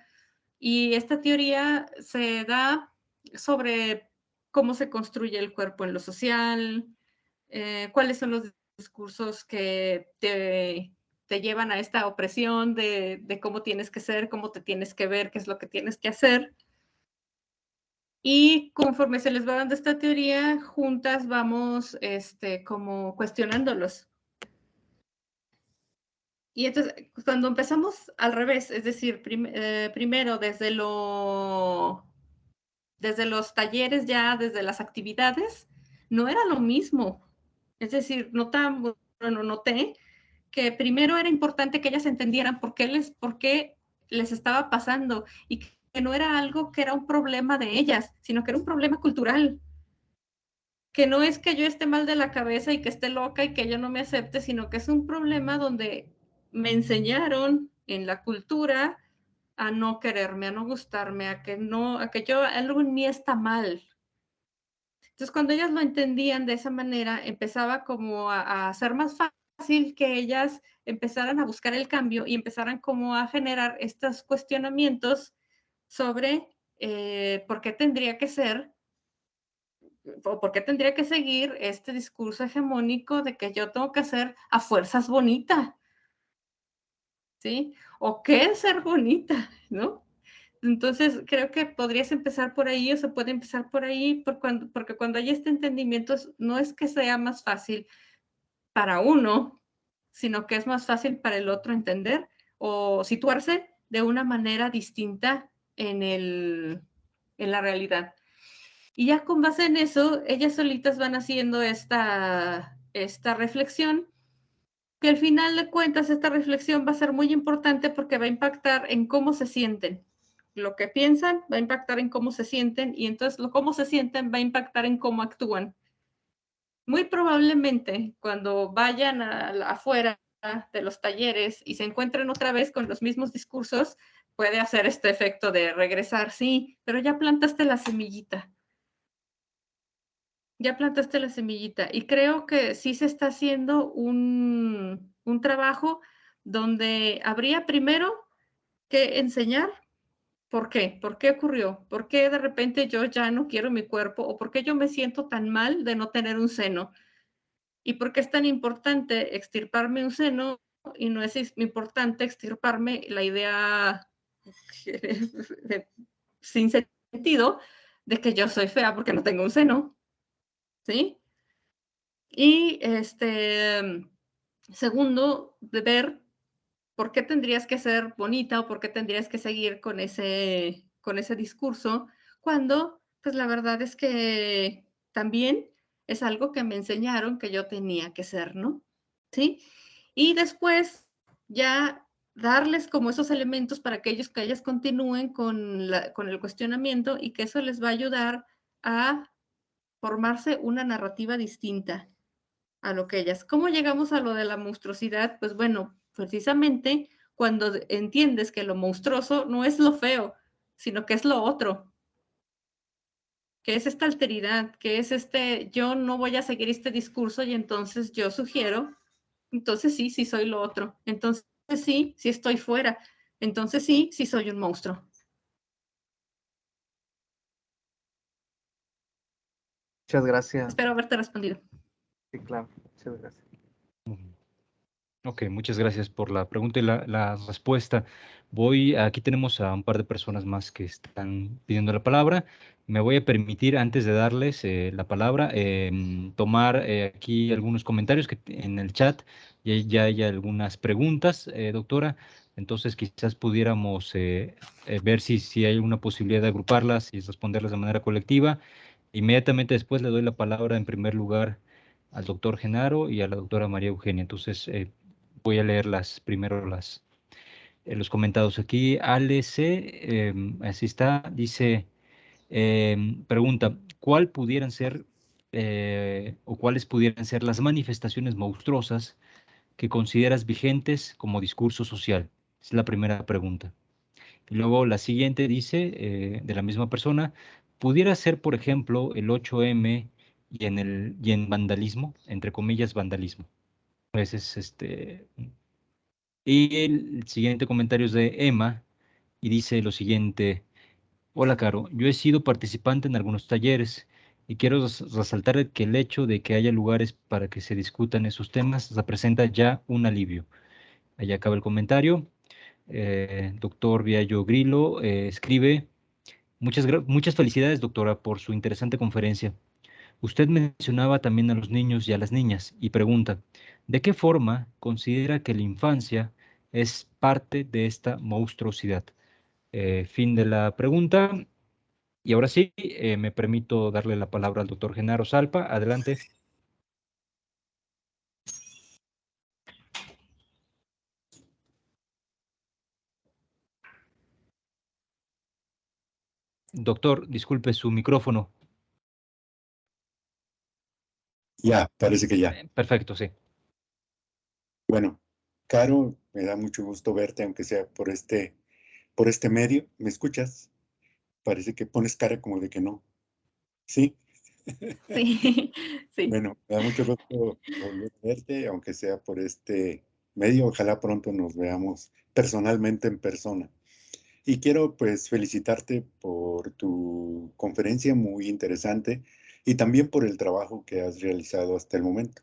y esta teoría se da sobre cómo se construye el cuerpo en lo social, cuáles son los discursos que te llevan a esta opresión de cómo tienes que ser, cómo te tienes que ver, qué es lo que tienes que hacer. Y conforme se les va dando esta teoría, juntas vamos como cuestionándolos. Y entonces, cuando empezamos al revés, es decir, primero desde los talleres ya, desde las actividades, no era lo mismo. Es decir, noté que primero era importante que ellas entendieran por qué les estaba pasando y que no era algo que era un problema de ellas, sino que era un problema cultural. Que no es que yo esté mal de la cabeza y que esté loca y que yo no me acepte, sino que es un problema donde me enseñaron en la cultura a no quererme, a no gustarme, a que algo en mí está mal. Entonces, cuando ellas lo entendían de esa manera, empezaba como a ser más fácil que ellas empezaran a buscar el cambio y empezaran como a generar estos cuestionamientos sobre por qué tendría que ser o por qué tendría que seguir este discurso hegemónico de que yo tengo que ser a fuerzas bonita, ¿sí? O qué es ser bonita, ¿no? Entonces, creo que podrías empezar por ahí o se puede empezar por ahí, porque cuando hay este entendimiento, no es que sea más fácil para uno, sino que es más fácil para el otro entender o situarse de una manera distinta en la realidad. Y ya con base en eso, ellas solitas van haciendo esta reflexión, que al final de cuentas esta reflexión va a ser muy importante porque va a impactar en cómo se sienten. Lo que piensan va a impactar en cómo se sienten y entonces cómo se sienten va a impactar en cómo actúan. Muy probablemente cuando vayan afuera de los talleres y se encuentren otra vez con los mismos discursos, puede hacer este efecto de regresar, sí, pero ya plantaste la semillita. Ya plantaste la semillita y creo que sí se está haciendo un trabajo donde habría primero que enseñar por qué ocurrió, por qué de repente yo ya no quiero mi cuerpo o por qué yo me siento tan mal de no tener un seno y por qué es tan importante extirparme un seno y no es importante extirparme la idea sin sentido de que yo soy fea porque no tengo un seno. ¿sí? Y segundo, de ver por qué tendrías que ser bonita o por qué tendrías que seguir con ese discurso, cuando, pues la verdad es que también es algo que me enseñaron que yo tenía que ser, ¿no? ¿Sí? Y después ya darles como esos elementos para que ellas continúen con el cuestionamiento y que eso les va a ayudar a formarse una narrativa distinta a lo que ellas. ¿Cómo llegamos a lo de la monstruosidad? Pues bueno, precisamente cuando entiendes que lo monstruoso no es lo feo, sino que es lo otro, que es esta alteridad, que es yo no voy a seguir este discurso y entonces yo sugiero, entonces sí, sí soy lo otro, entonces sí, sí estoy fuera, entonces sí, sí soy un monstruo. Muchas gracias. Espero haberte respondido. Sí, claro. Muchas gracias. Ok, muchas gracias por la pregunta y la respuesta. Aquí tenemos a un par de personas más que están pidiendo la palabra. Me voy a permitir, antes de darles la palabra, tomar aquí algunos comentarios que en el chat ya hay algunas preguntas, doctora. Entonces quizás pudiéramos ver si hay alguna posibilidad de agruparlas y responderlas de manera colectiva. Inmediatamente después le doy la palabra en primer lugar al doctor Genaro y a la doctora María Eugenia. Entonces, voy a leer primero los comentados aquí. Ale C, así está, dice, pregunta, ¿cuáles pudieran ser o cuáles pudieran ser las manifestaciones monstruosas que consideras vigentes como discurso social? Es la primera pregunta. Y luego la siguiente dice, de la misma persona, pudiera ser, por ejemplo, el 8M y en vandalismo, entre comillas, vandalismo. Ese es Y el siguiente comentario es de Emma y dice lo siguiente: hola Caro, yo he sido participante en algunos talleres y quiero resaltar que el hecho de que haya lugares para que se discutan esos temas representa ya un alivio. Allá acaba el comentario. Doctor Viallo Grillo escribe: muchas felicidades, doctora, por su interesante conferencia. Usted mencionaba también a los niños y a las niñas y pregunta, ¿de qué forma considera que la infancia es parte de esta monstruosidad? Fin de la pregunta. Y ahora sí, me permito darle la palabra al doctor Genaro Salpa. Adelante. Doctor, disculpe su micrófono. Ya, parece que ya. Perfecto, sí. Bueno, Caro, me da mucho gusto verte, aunque sea por este medio. ¿Me escuchas? Parece que pones cara como de que no. ¿Sí? Sí, sí. Bueno, me da mucho gusto volver a verte, aunque sea por este medio. Ojalá pronto nos veamos personalmente en persona. Y quiero pues felicitarte por tu conferencia muy interesante y también por el trabajo que has realizado hasta el momento.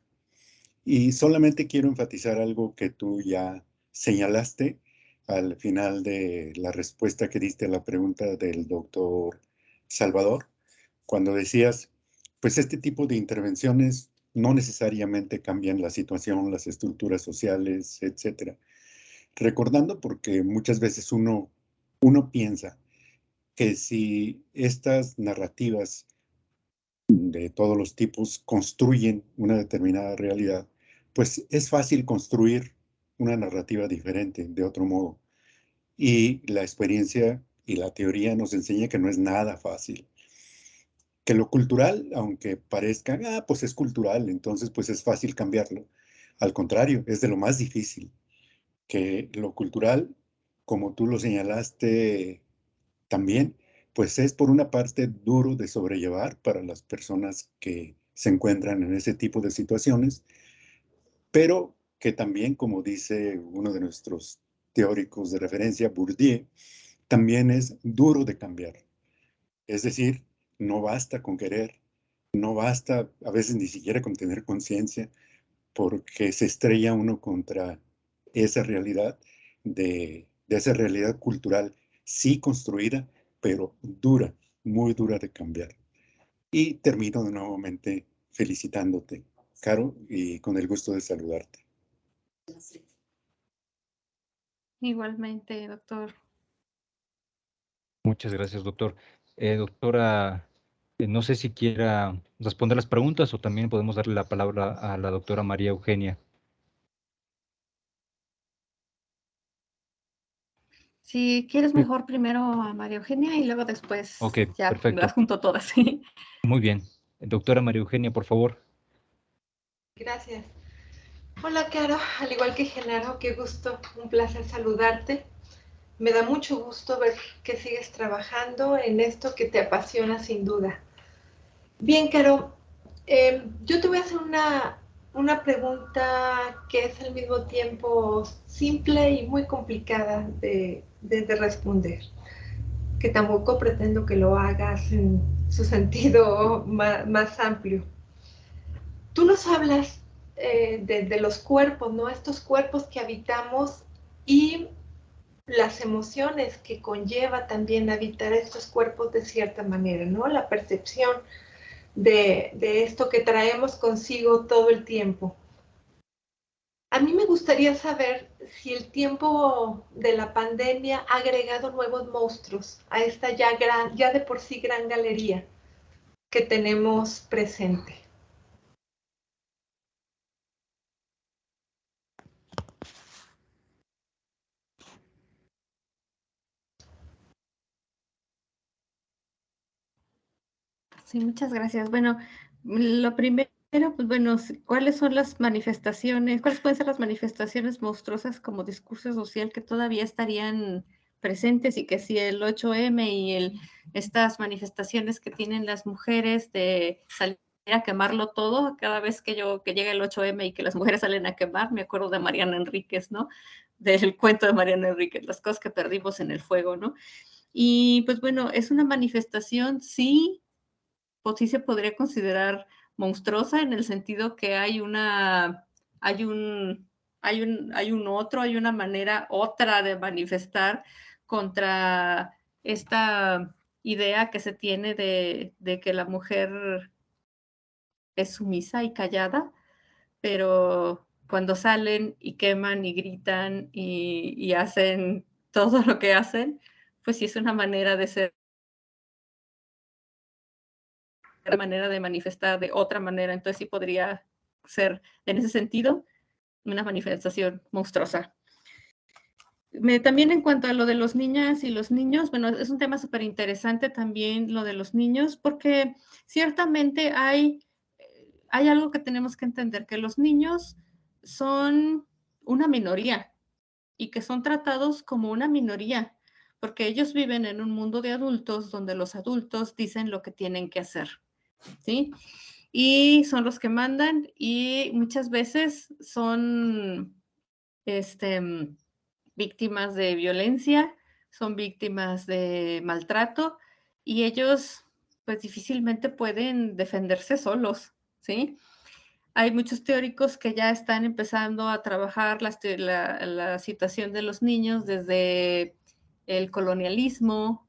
Y solamente quiero enfatizar algo que tú ya señalaste al final de la respuesta que diste a la pregunta del doctor Salvador, cuando decías, pues este tipo de intervenciones no necesariamente cambian la situación, las estructuras sociales, etcétera. Recordando porque muchas veces uno piensa que si estas narrativas de todos los tipos construyen una determinada realidad, pues es fácil construir una narrativa diferente, de otro modo. Y la experiencia y la teoría nos enseña que no es nada fácil. Que lo cultural, aunque parezca, pues es cultural, entonces pues es fácil cambiarlo. Al contrario, es de lo más difícil. Que lo cultural, como tú lo señalaste también, pues es por una parte duro de sobrellevar para las personas que se encuentran en ese tipo de situaciones, pero que también, como dice uno de nuestros teóricos de referencia, Bourdieu, también es duro de cambiar. Es decir, no basta con querer, no basta a veces ni siquiera con tener conciencia, porque se estrella uno contra esa realidad de esa realidad cultural, sí construida, pero dura, muy dura de cambiar. Y termino de nuevamente felicitándote, Caro, y con el gusto de saludarte. Igualmente, doctor. Muchas gracias, doctor. Doctora, no sé si quiera responder las preguntas o también podemos darle la palabra a la doctora María Eugenia. Si quieres mejor primero a María Eugenia y luego después ya perfecto. las junto todas. ¿Sí? Muy bien. Doctora María Eugenia, por favor. Gracias. Hola, Caro. Al igual que Genaro, qué gusto, un placer saludarte. Me da mucho gusto ver que sigues trabajando en esto que te apasiona sin duda. Bien, Caro, yo te voy a hacer una pregunta que es al mismo tiempo simple y muy complicada de responder, que tampoco pretendo que lo hagas en su sentido más amplio. Tú nos hablas de los cuerpos, ¿no? Estos cuerpos que habitamos y las emociones que conlleva también habitar estos cuerpos de cierta manera, ¿no? La percepción de esto que traemos consigo todo el tiempo. A mí me gustaría saber si el tiempo de la pandemia ha agregado nuevos monstruos a esta ya de por sí gran galería que tenemos presente. Sí, muchas gracias. Bueno, lo primero, pues bueno, ¿cuáles son las manifestaciones? ¿Cuáles pueden ser las manifestaciones monstruosas como discurso social que todavía estarían presentes y que si el 8M y estas manifestaciones que tienen las mujeres de salir a quemarlo todo, cada vez que llega el 8M y que las mujeres salen a quemar, me acuerdo de Mariana Enríquez, ¿no? Del cuento de Mariana Enríquez, las cosas que perdimos en el fuego, ¿no? Y pues bueno, es una manifestación, sí, pues sí se podría considerar monstruosa en el sentido que hay una manera otra de manifestar contra esta idea que se tiene de que la mujer es sumisa y callada, pero cuando salen y queman y gritan y hacen todo lo que hacen, pues sí es una manera de ser, manera de manifestar de otra manera. Entonces sí podría ser, en ese sentido, una manifestación monstruosa. También en cuanto a lo de los niñas y los niños, bueno, es un tema súper interesante también lo de los niños, porque ciertamente hay algo que tenemos que entender, que los niños son una minoría y que son tratados como una minoría, porque ellos viven en un mundo de adultos donde los adultos dicen lo que tienen que hacer, ¿sí? Y son los que mandan y muchas veces son víctimas de violencia, son víctimas de maltrato y ellos pues difícilmente pueden defenderse solos, ¿sí? Hay muchos teóricos que ya están empezando a trabajar la situación de los niños desde el colonialismo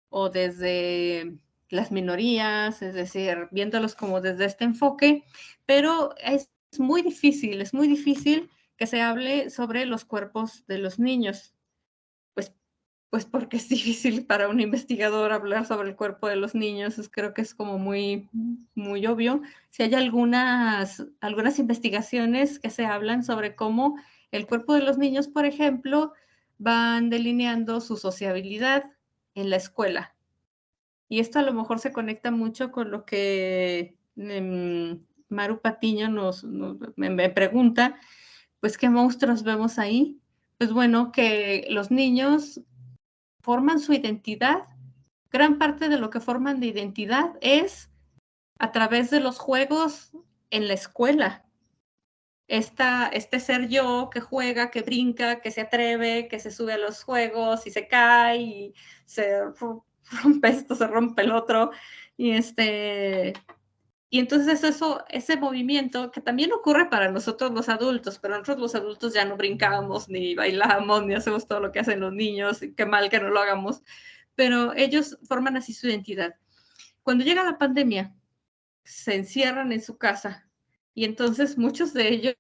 o desde las minorías, es decir, viéndolos como desde este enfoque, pero es muy difícil que se hable sobre los cuerpos de los niños, pues porque es difícil para un investigador hablar sobre el cuerpo de los niños, creo que es como muy obvio. Si hay algunas investigaciones que se hablan sobre cómo el cuerpo de los niños, por ejemplo, van delineando su sociabilidad en la escuela. Y esto a lo mejor se conecta mucho con lo que Maru Patiño me pregunta, pues, ¿qué monstruos vemos ahí? Pues bueno, que los niños forman su identidad. Gran parte de lo que forman de identidad es a través de los juegos en la escuela. Este ser yo que juega, que brinca, que se atreve, que se sube a los juegos y se cae y se rompe esto, se rompe el otro. Y entonces ese movimiento que también ocurre para nosotros los adultos, pero nosotros los adultos ya no brincamos, ni bailamos, ni hacemos todo lo que hacen los niños, y qué mal que no lo hagamos, pero ellos forman así su identidad. Cuando llega la pandemia, se encierran en su casa y entonces muchos de ellos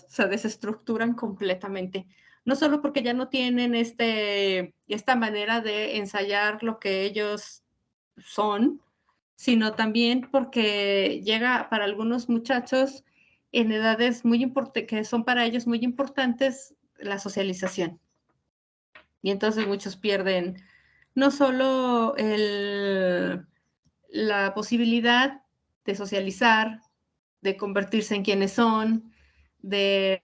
se desestructuran completamente. No solo porque ya no tienen esta manera de ensayar lo que ellos son, sino también porque llega para algunos muchachos en edades muy importantes, que son para ellos muy importantes, la socialización. Y entonces muchos pierden no solo la posibilidad de socializar, de convertirse en quienes son, de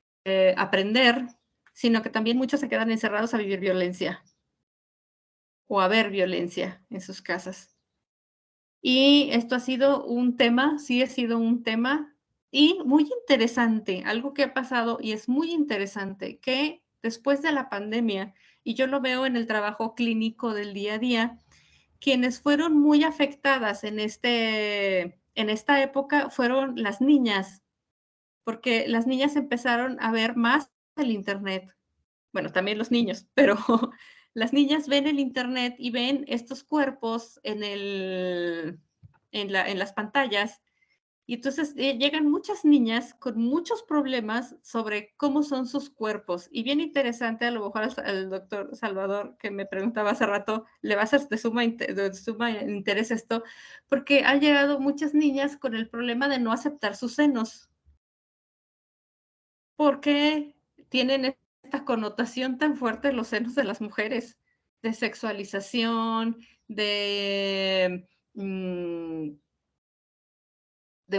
aprender, sino que también muchos se quedan encerrados a vivir violencia o a ver violencia en sus casas. Y esto ha sido un tema, sí ha sido un tema y muy interesante, algo que ha pasado y es muy interesante, que después de la pandemia, y yo lo veo en el trabajo clínico del día a día, quienes fueron muy afectadas en esta época fueron las niñas, porque las niñas empezaron a ver más el Internet. Bueno, también los niños, pero las niñas ven el Internet y ven estos cuerpos en las pantallas. Y entonces llegan muchas niñas con muchos problemas sobre cómo son sus cuerpos. Y bien interesante, a lo mejor al doctor Salvador, que me preguntaba hace rato, le va a ser de suma interés esto, porque han llegado muchas niñas con el problema de no aceptar sus senos. Porque tienen esta connotación tan fuerte los senos de las mujeres, de sexualización, de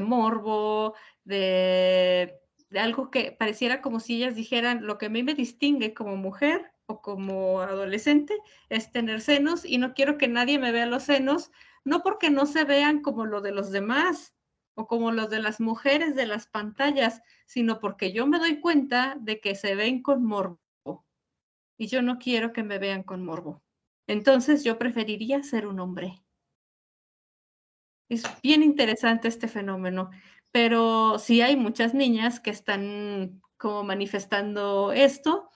morbo, de algo que pareciera como si ellas dijeran, lo que a mí me distingue como mujer o como adolescente es tener senos y no quiero que nadie me vea los senos, no porque no se vean como lo de los demás o como los de las mujeres de las pantallas, sino porque yo me doy cuenta de que se ven con morbo y yo no quiero que me vean con morbo. Entonces yo preferiría ser un hombre. Es bien interesante este fenómeno, pero sí hay muchas niñas que están como manifestando esto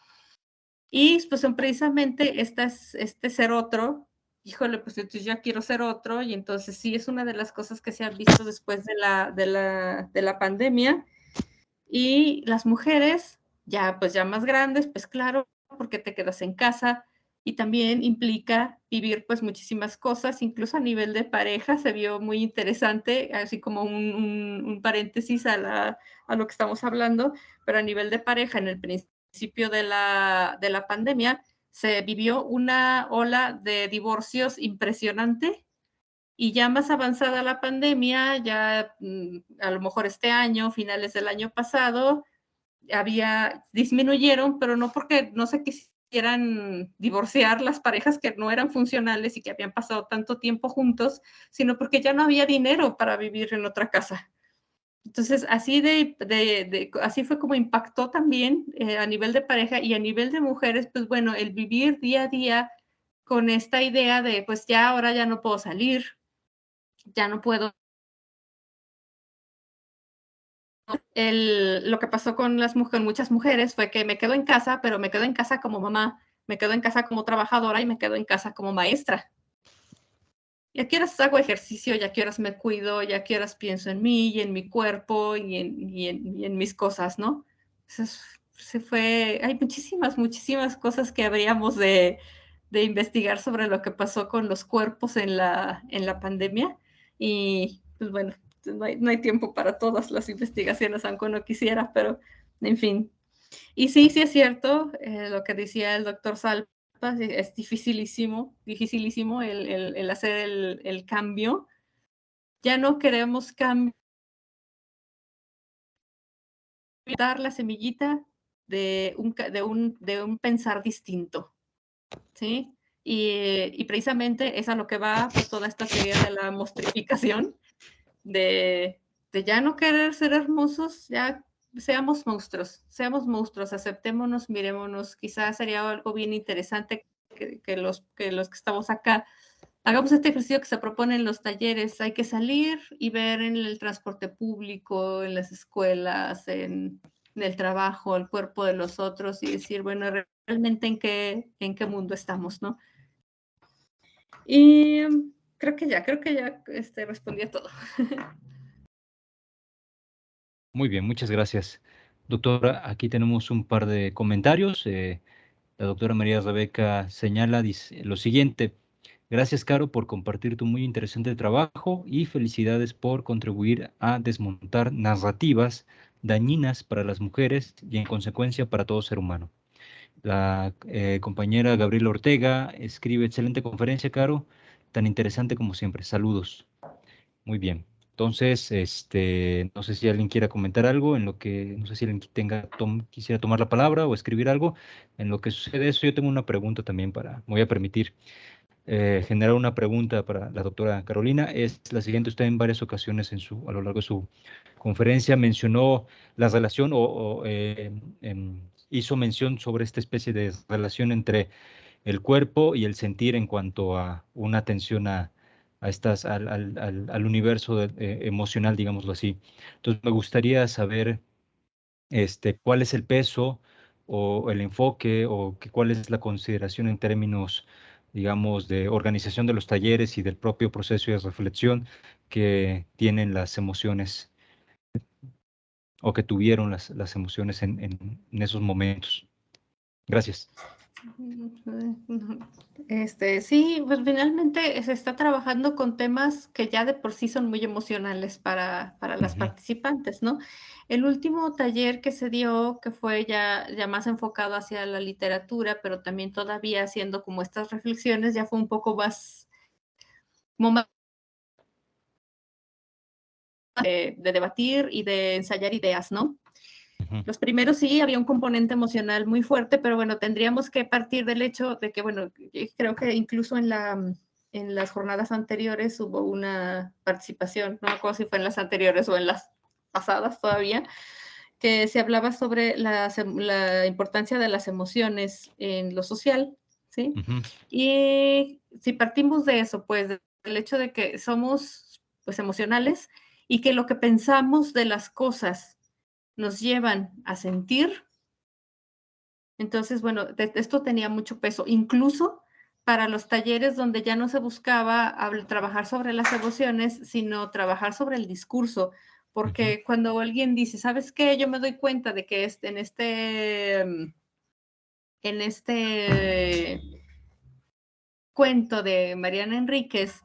y pues son precisamente este ser otro, híjole, pues entonces ya quiero ser otro y entonces sí es una de las cosas que se han visto después de la pandemia y las mujeres ya pues ya más grandes, pues claro, porque te quedas en casa, y también implica vivir pues muchísimas cosas, incluso a nivel de pareja se vio muy interesante, así como un paréntesis a lo que estamos hablando, pero a nivel de pareja en el principio de la pandemia se vivió una ola de divorcios impresionante y ya más avanzada la pandemia, ya a lo mejor este año, finales del año pasado, disminuyeron, pero no porque no se quisieran divorciar las parejas que no eran funcionales y que habían pasado tanto tiempo juntos, sino porque ya no había dinero para vivir en otra casa. Entonces, así fue como impactó también a nivel de pareja y a nivel de mujeres, pues bueno, el vivir día a día con esta idea de, pues ya ahora ya no puedo salir, ya no puedo. Lo que pasó con muchas mujeres fue que me quedo en casa, pero me quedo en casa como mamá, me quedo en casa como trabajadora y me quedo en casa como maestra. Ya que horas hago ejercicio, ya que horas me cuido, ya que horas pienso en mí y en mi cuerpo y en mis cosas, ¿no? Hay muchísimas cosas que habríamos de investigar sobre lo que pasó con los cuerpos en la pandemia y pues bueno, no hay tiempo para todas las investigaciones, aunque uno quisiera, pero en fin. Y sí es cierto lo que decía el doctor Salpa, es dificilísimo el hacer el cambio. Ya no queremos cambiar la semillita de un pensar distinto, ¿sí? Y precisamente es a lo que va pues, toda esta teoría de la mostrificación, de ya no querer ser hermosos, ya seamos monstruos, aceptémonos, mirémonos. Quizás sería algo bien interesante que los que estamos acá hagamos este ejercicio que se propone en los talleres. Hay que salir y ver en el transporte público, en las escuelas, en el trabajo, el cuerpo de los otros y decir, bueno, realmente en qué mundo estamos, ¿no? Y creo que ya respondí a todo. Muy bien, muchas gracias. Doctora, aquí tenemos un par de comentarios. La doctora María Rebeca señala, dice lo siguiente: gracias, Caro, por compartir tu muy interesante trabajo y felicidades por contribuir a desmontar narrativas dañinas para las mujeres y en consecuencia para todo ser humano. La compañera Gabriela Ortega escribe: excelente conferencia, Caro, tan interesante como siempre. Saludos. Muy bien. Entonces, no sé si alguien quiera comentar algo, en lo que, no sé si alguien quisiera tomar la palabra o escribir algo. En lo que sucede eso, yo tengo una pregunta también me voy a permitir generar una pregunta para la doctora Carolina. Es la siguiente: usted en varias ocasiones a lo largo de su conferencia mencionó la relación hizo mención sobre esta especie de relación entre el cuerpo y el sentir en cuanto a una atención al universo emocional, digámoslo así. Entonces, me gustaría saber cuál es el peso o el enfoque cuál es la consideración en términos, digamos, de organización de los talleres y del propio proceso de reflexión que tienen las emociones o que tuvieron las emociones en esos momentos. Gracias. Sí, pues finalmente se está trabajando con temas que ya de por sí son muy emocionales para las participantes, ¿no? El último taller que se dio, que fue ya más enfocado hacia la literatura, pero también todavía haciendo como estas reflexiones, ya fue un poco más de debatir y de ensayar ideas, ¿no? Los primeros sí había un componente emocional muy fuerte, pero bueno, tendríamos que partir del hecho de que, bueno, creo que incluso en las jornadas anteriores hubo una participación, no me acuerdo si fue en las anteriores o en las pasadas todavía, que se hablaba sobre la importancia de las emociones en lo social, ¿sí? Y si partimos de eso, pues del hecho de que somos pues emocionales y que lo que pensamos de las cosas nos llevan a sentir. Entonces, bueno, esto tenía mucho peso, incluso para los talleres donde ya no se buscaba trabajar sobre las emociones, sino trabajar sobre el discurso, porque cuando alguien dice, ¿sabes qué? Yo me doy cuenta de que en este cuento de Mariana Enríquez,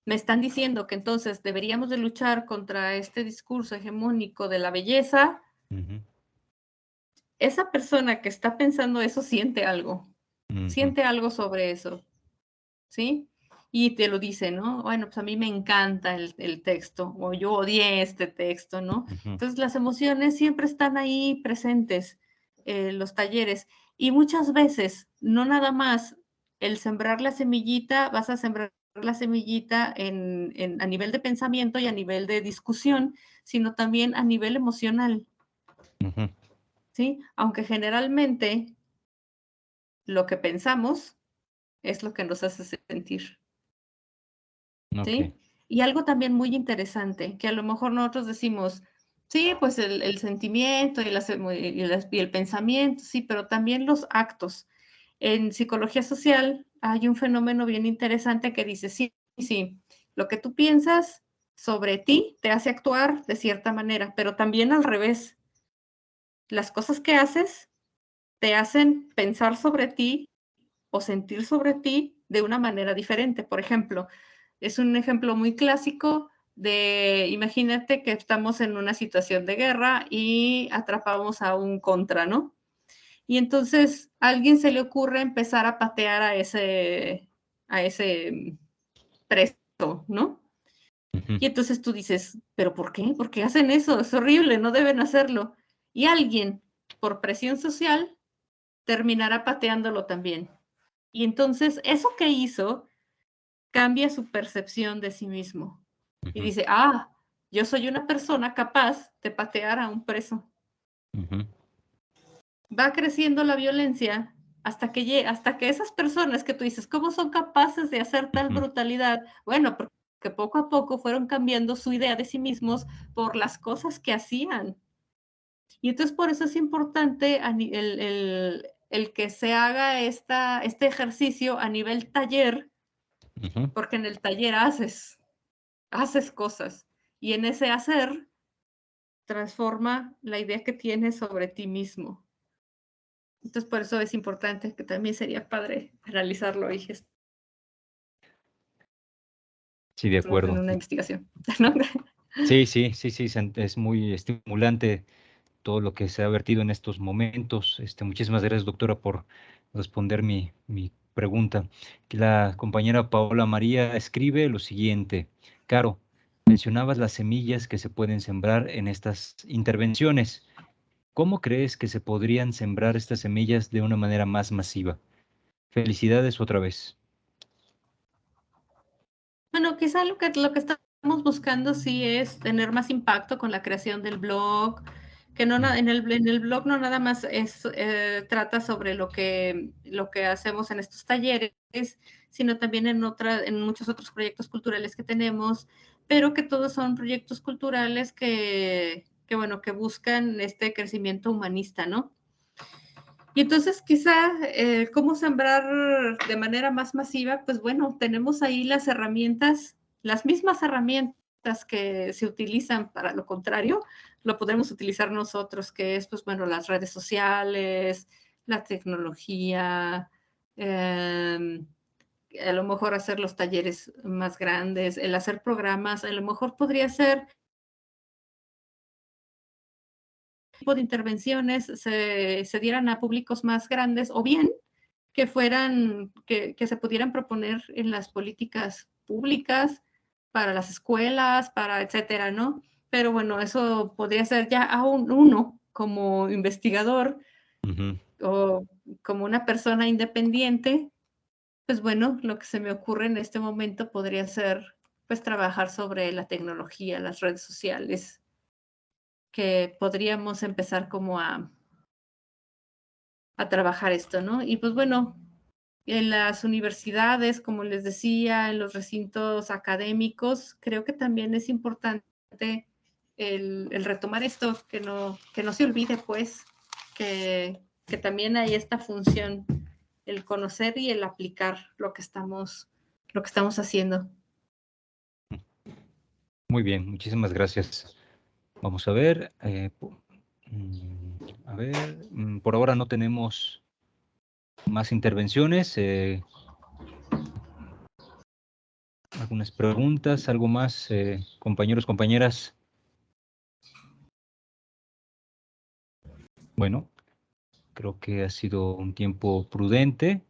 me están diciendo que entonces deberíamos de luchar contra este discurso hegemónico de la belleza. Esa persona que está pensando eso siente algo sobre eso, ¿sí? Y te lo dice, ¿no? Bueno, pues a mí me encanta el texto, o yo odié este texto, ¿no? Entonces las emociones siempre están ahí presentes, los talleres, y muchas veces, no nada más el sembrar la semillita, vas a sembrar la semillita a nivel de pensamiento y a nivel de discusión, sino también a nivel emocional. ¿Sí? Aunque generalmente lo que pensamos es lo que nos hace sentir. ¿Sí? Y algo también muy interesante, que a lo mejor nosotros decimos, sí, pues el sentimiento y el pensamiento, sí, pero también los actos. En psicología social hay un fenómeno bien interesante que dice, sí, lo que tú piensas sobre ti te hace actuar de cierta manera, pero también al revés. Las cosas que haces te hacen pensar sobre ti o sentir sobre ti de una manera diferente. Por ejemplo, es un ejemplo muy clásico de, imagínate que estamos en una situación de guerra y atrapamos a un contra, ¿no? Y entonces a alguien se le ocurre empezar a patear a ese preso, ¿no? Y entonces tú dices, ¿pero por qué? ¿Por qué hacen eso? Es horrible, no deben hacerlo. Y alguien, por presión social, terminará pateándolo también. Y entonces eso que hizo cambia su percepción de sí mismo. Y dice, yo soy una persona capaz de patear a un preso. Va creciendo la violencia hasta que esas personas que tú dices, ¿cómo son capaces de hacer tal brutalidad? Bueno, porque poco a poco fueron cambiando su idea de sí mismos por las cosas que hacían. Y entonces por eso es importante el que se haga este ejercicio a nivel taller, porque en el taller haces cosas y en ese hacer transforma la idea que tienes sobre ti mismo. Entonces, por eso es importante, que también sería padre analizarlo y Sí, de en acuerdo. una investigación, ¿no? Sí, es muy estimulante todo lo que se ha vertido en estos momentos. Muchísimas gracias, doctora, por responder mi pregunta. La compañera Paola María escribe lo siguiente. Caro, mencionabas las semillas que se pueden sembrar en estas intervenciones. ¿Cómo crees que se podrían sembrar estas semillas de una manera más masiva? Felicidades otra vez. Bueno, quizá lo que estamos buscando sí es tener más impacto con la creación del blog, que no en el blog no nada más trata sobre lo que hacemos en estos talleres, sino también en muchos otros proyectos culturales que tenemos, pero que todos son proyectos culturales que buscan este crecimiento humanista, ¿no? Y entonces quizá, ¿cómo sembrar de manera más masiva? Pues bueno, tenemos ahí las herramientas, las mismas herramientas que se utilizan para lo contrario, lo podremos utilizar nosotros, que es, pues bueno, las redes sociales, la tecnología, a lo mejor hacer los talleres más grandes, el hacer programas, a lo mejor podría ser tipo de intervenciones se dieran a públicos más grandes, o bien que se pudieran proponer en las políticas públicas para las escuelas, para etcétera, ¿no? Pero bueno, eso podría ser ya uno como investigador o como una persona independiente. Pues bueno, lo que se me ocurre en este momento podría ser, pues, trabajar sobre la tecnología, las redes sociales, que podríamos empezar como a trabajar esto, ¿no? Y pues bueno, en las universidades, como les decía, en los recintos académicos, creo que también es importante el retomar esto, que no se olvide, pues, que también hay esta función, el conocer y el aplicar lo que estamos haciendo. Muy bien, muchísimas gracias. Vamos a ver. Por ahora no tenemos más intervenciones. Algunas preguntas, algo más, compañeros, compañeras. Bueno, creo que ha sido un tiempo prudente.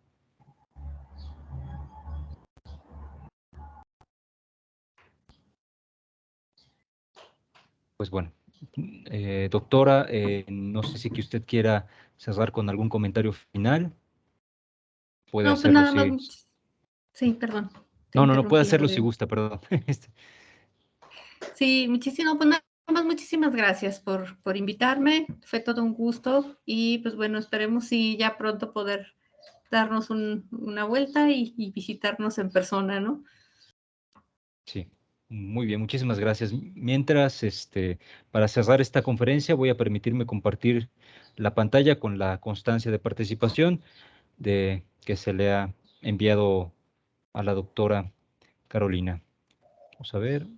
Pues bueno, doctora, no sé si que usted quiera cerrar con algún comentario final. Puede No, pues hacerlo, nada sí. más. Sí, perdón. No, puede hacerlo si gusta, perdón. Sí, pues nada más muchísimas gracias por invitarme. Fue todo un gusto y pues bueno, esperemos si ya pronto poder darnos una vuelta y visitarnos en persona, ¿no? Sí, muy bien, muchísimas gracias. Mientras, para cerrar esta conferencia, voy a permitirme compartir la pantalla con la constancia de participación que se le ha enviado a la doctora Carolina. Vamos a ver.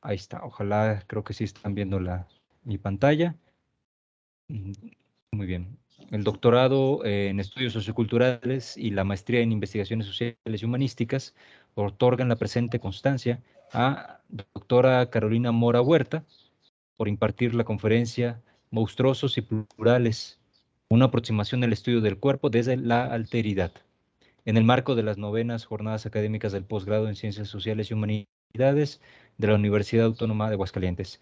Ahí está. Ojalá, creo que sí están viendo mi pantalla. Muy bien. El doctorado en estudios socioculturales y la maestría en investigaciones sociales y humanísticas otorgan la presente constancia a doctora Carolina Mora Huerta por impartir la conferencia Monstruosos y Plurales, una aproximación al estudio del cuerpo desde la alteridad, en el marco de las 9ª Jornadas Académicas del Posgrado en Ciencias Sociales y Humanidades de la Universidad Autónoma de Aguascalientes.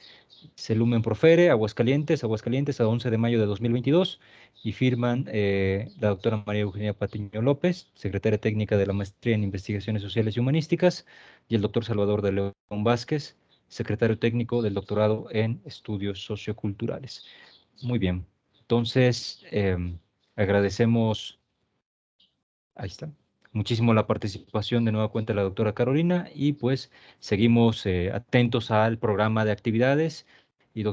Celumen Profere, Aguascalientes, a 11 de mayo de 2022, y firman la doctora María Eugenia Patiño López, secretaria técnica de la Maestría en Investigaciones Sociales y Humanísticas, y el doctor Salvador de León Vázquez, secretario técnico del doctorado en Estudios Socioculturales. Muy bien, entonces agradecemos, ahí está, muchísimo la participación de nueva cuenta de la doctora Carolina, y pues seguimos atentos al programa de actividades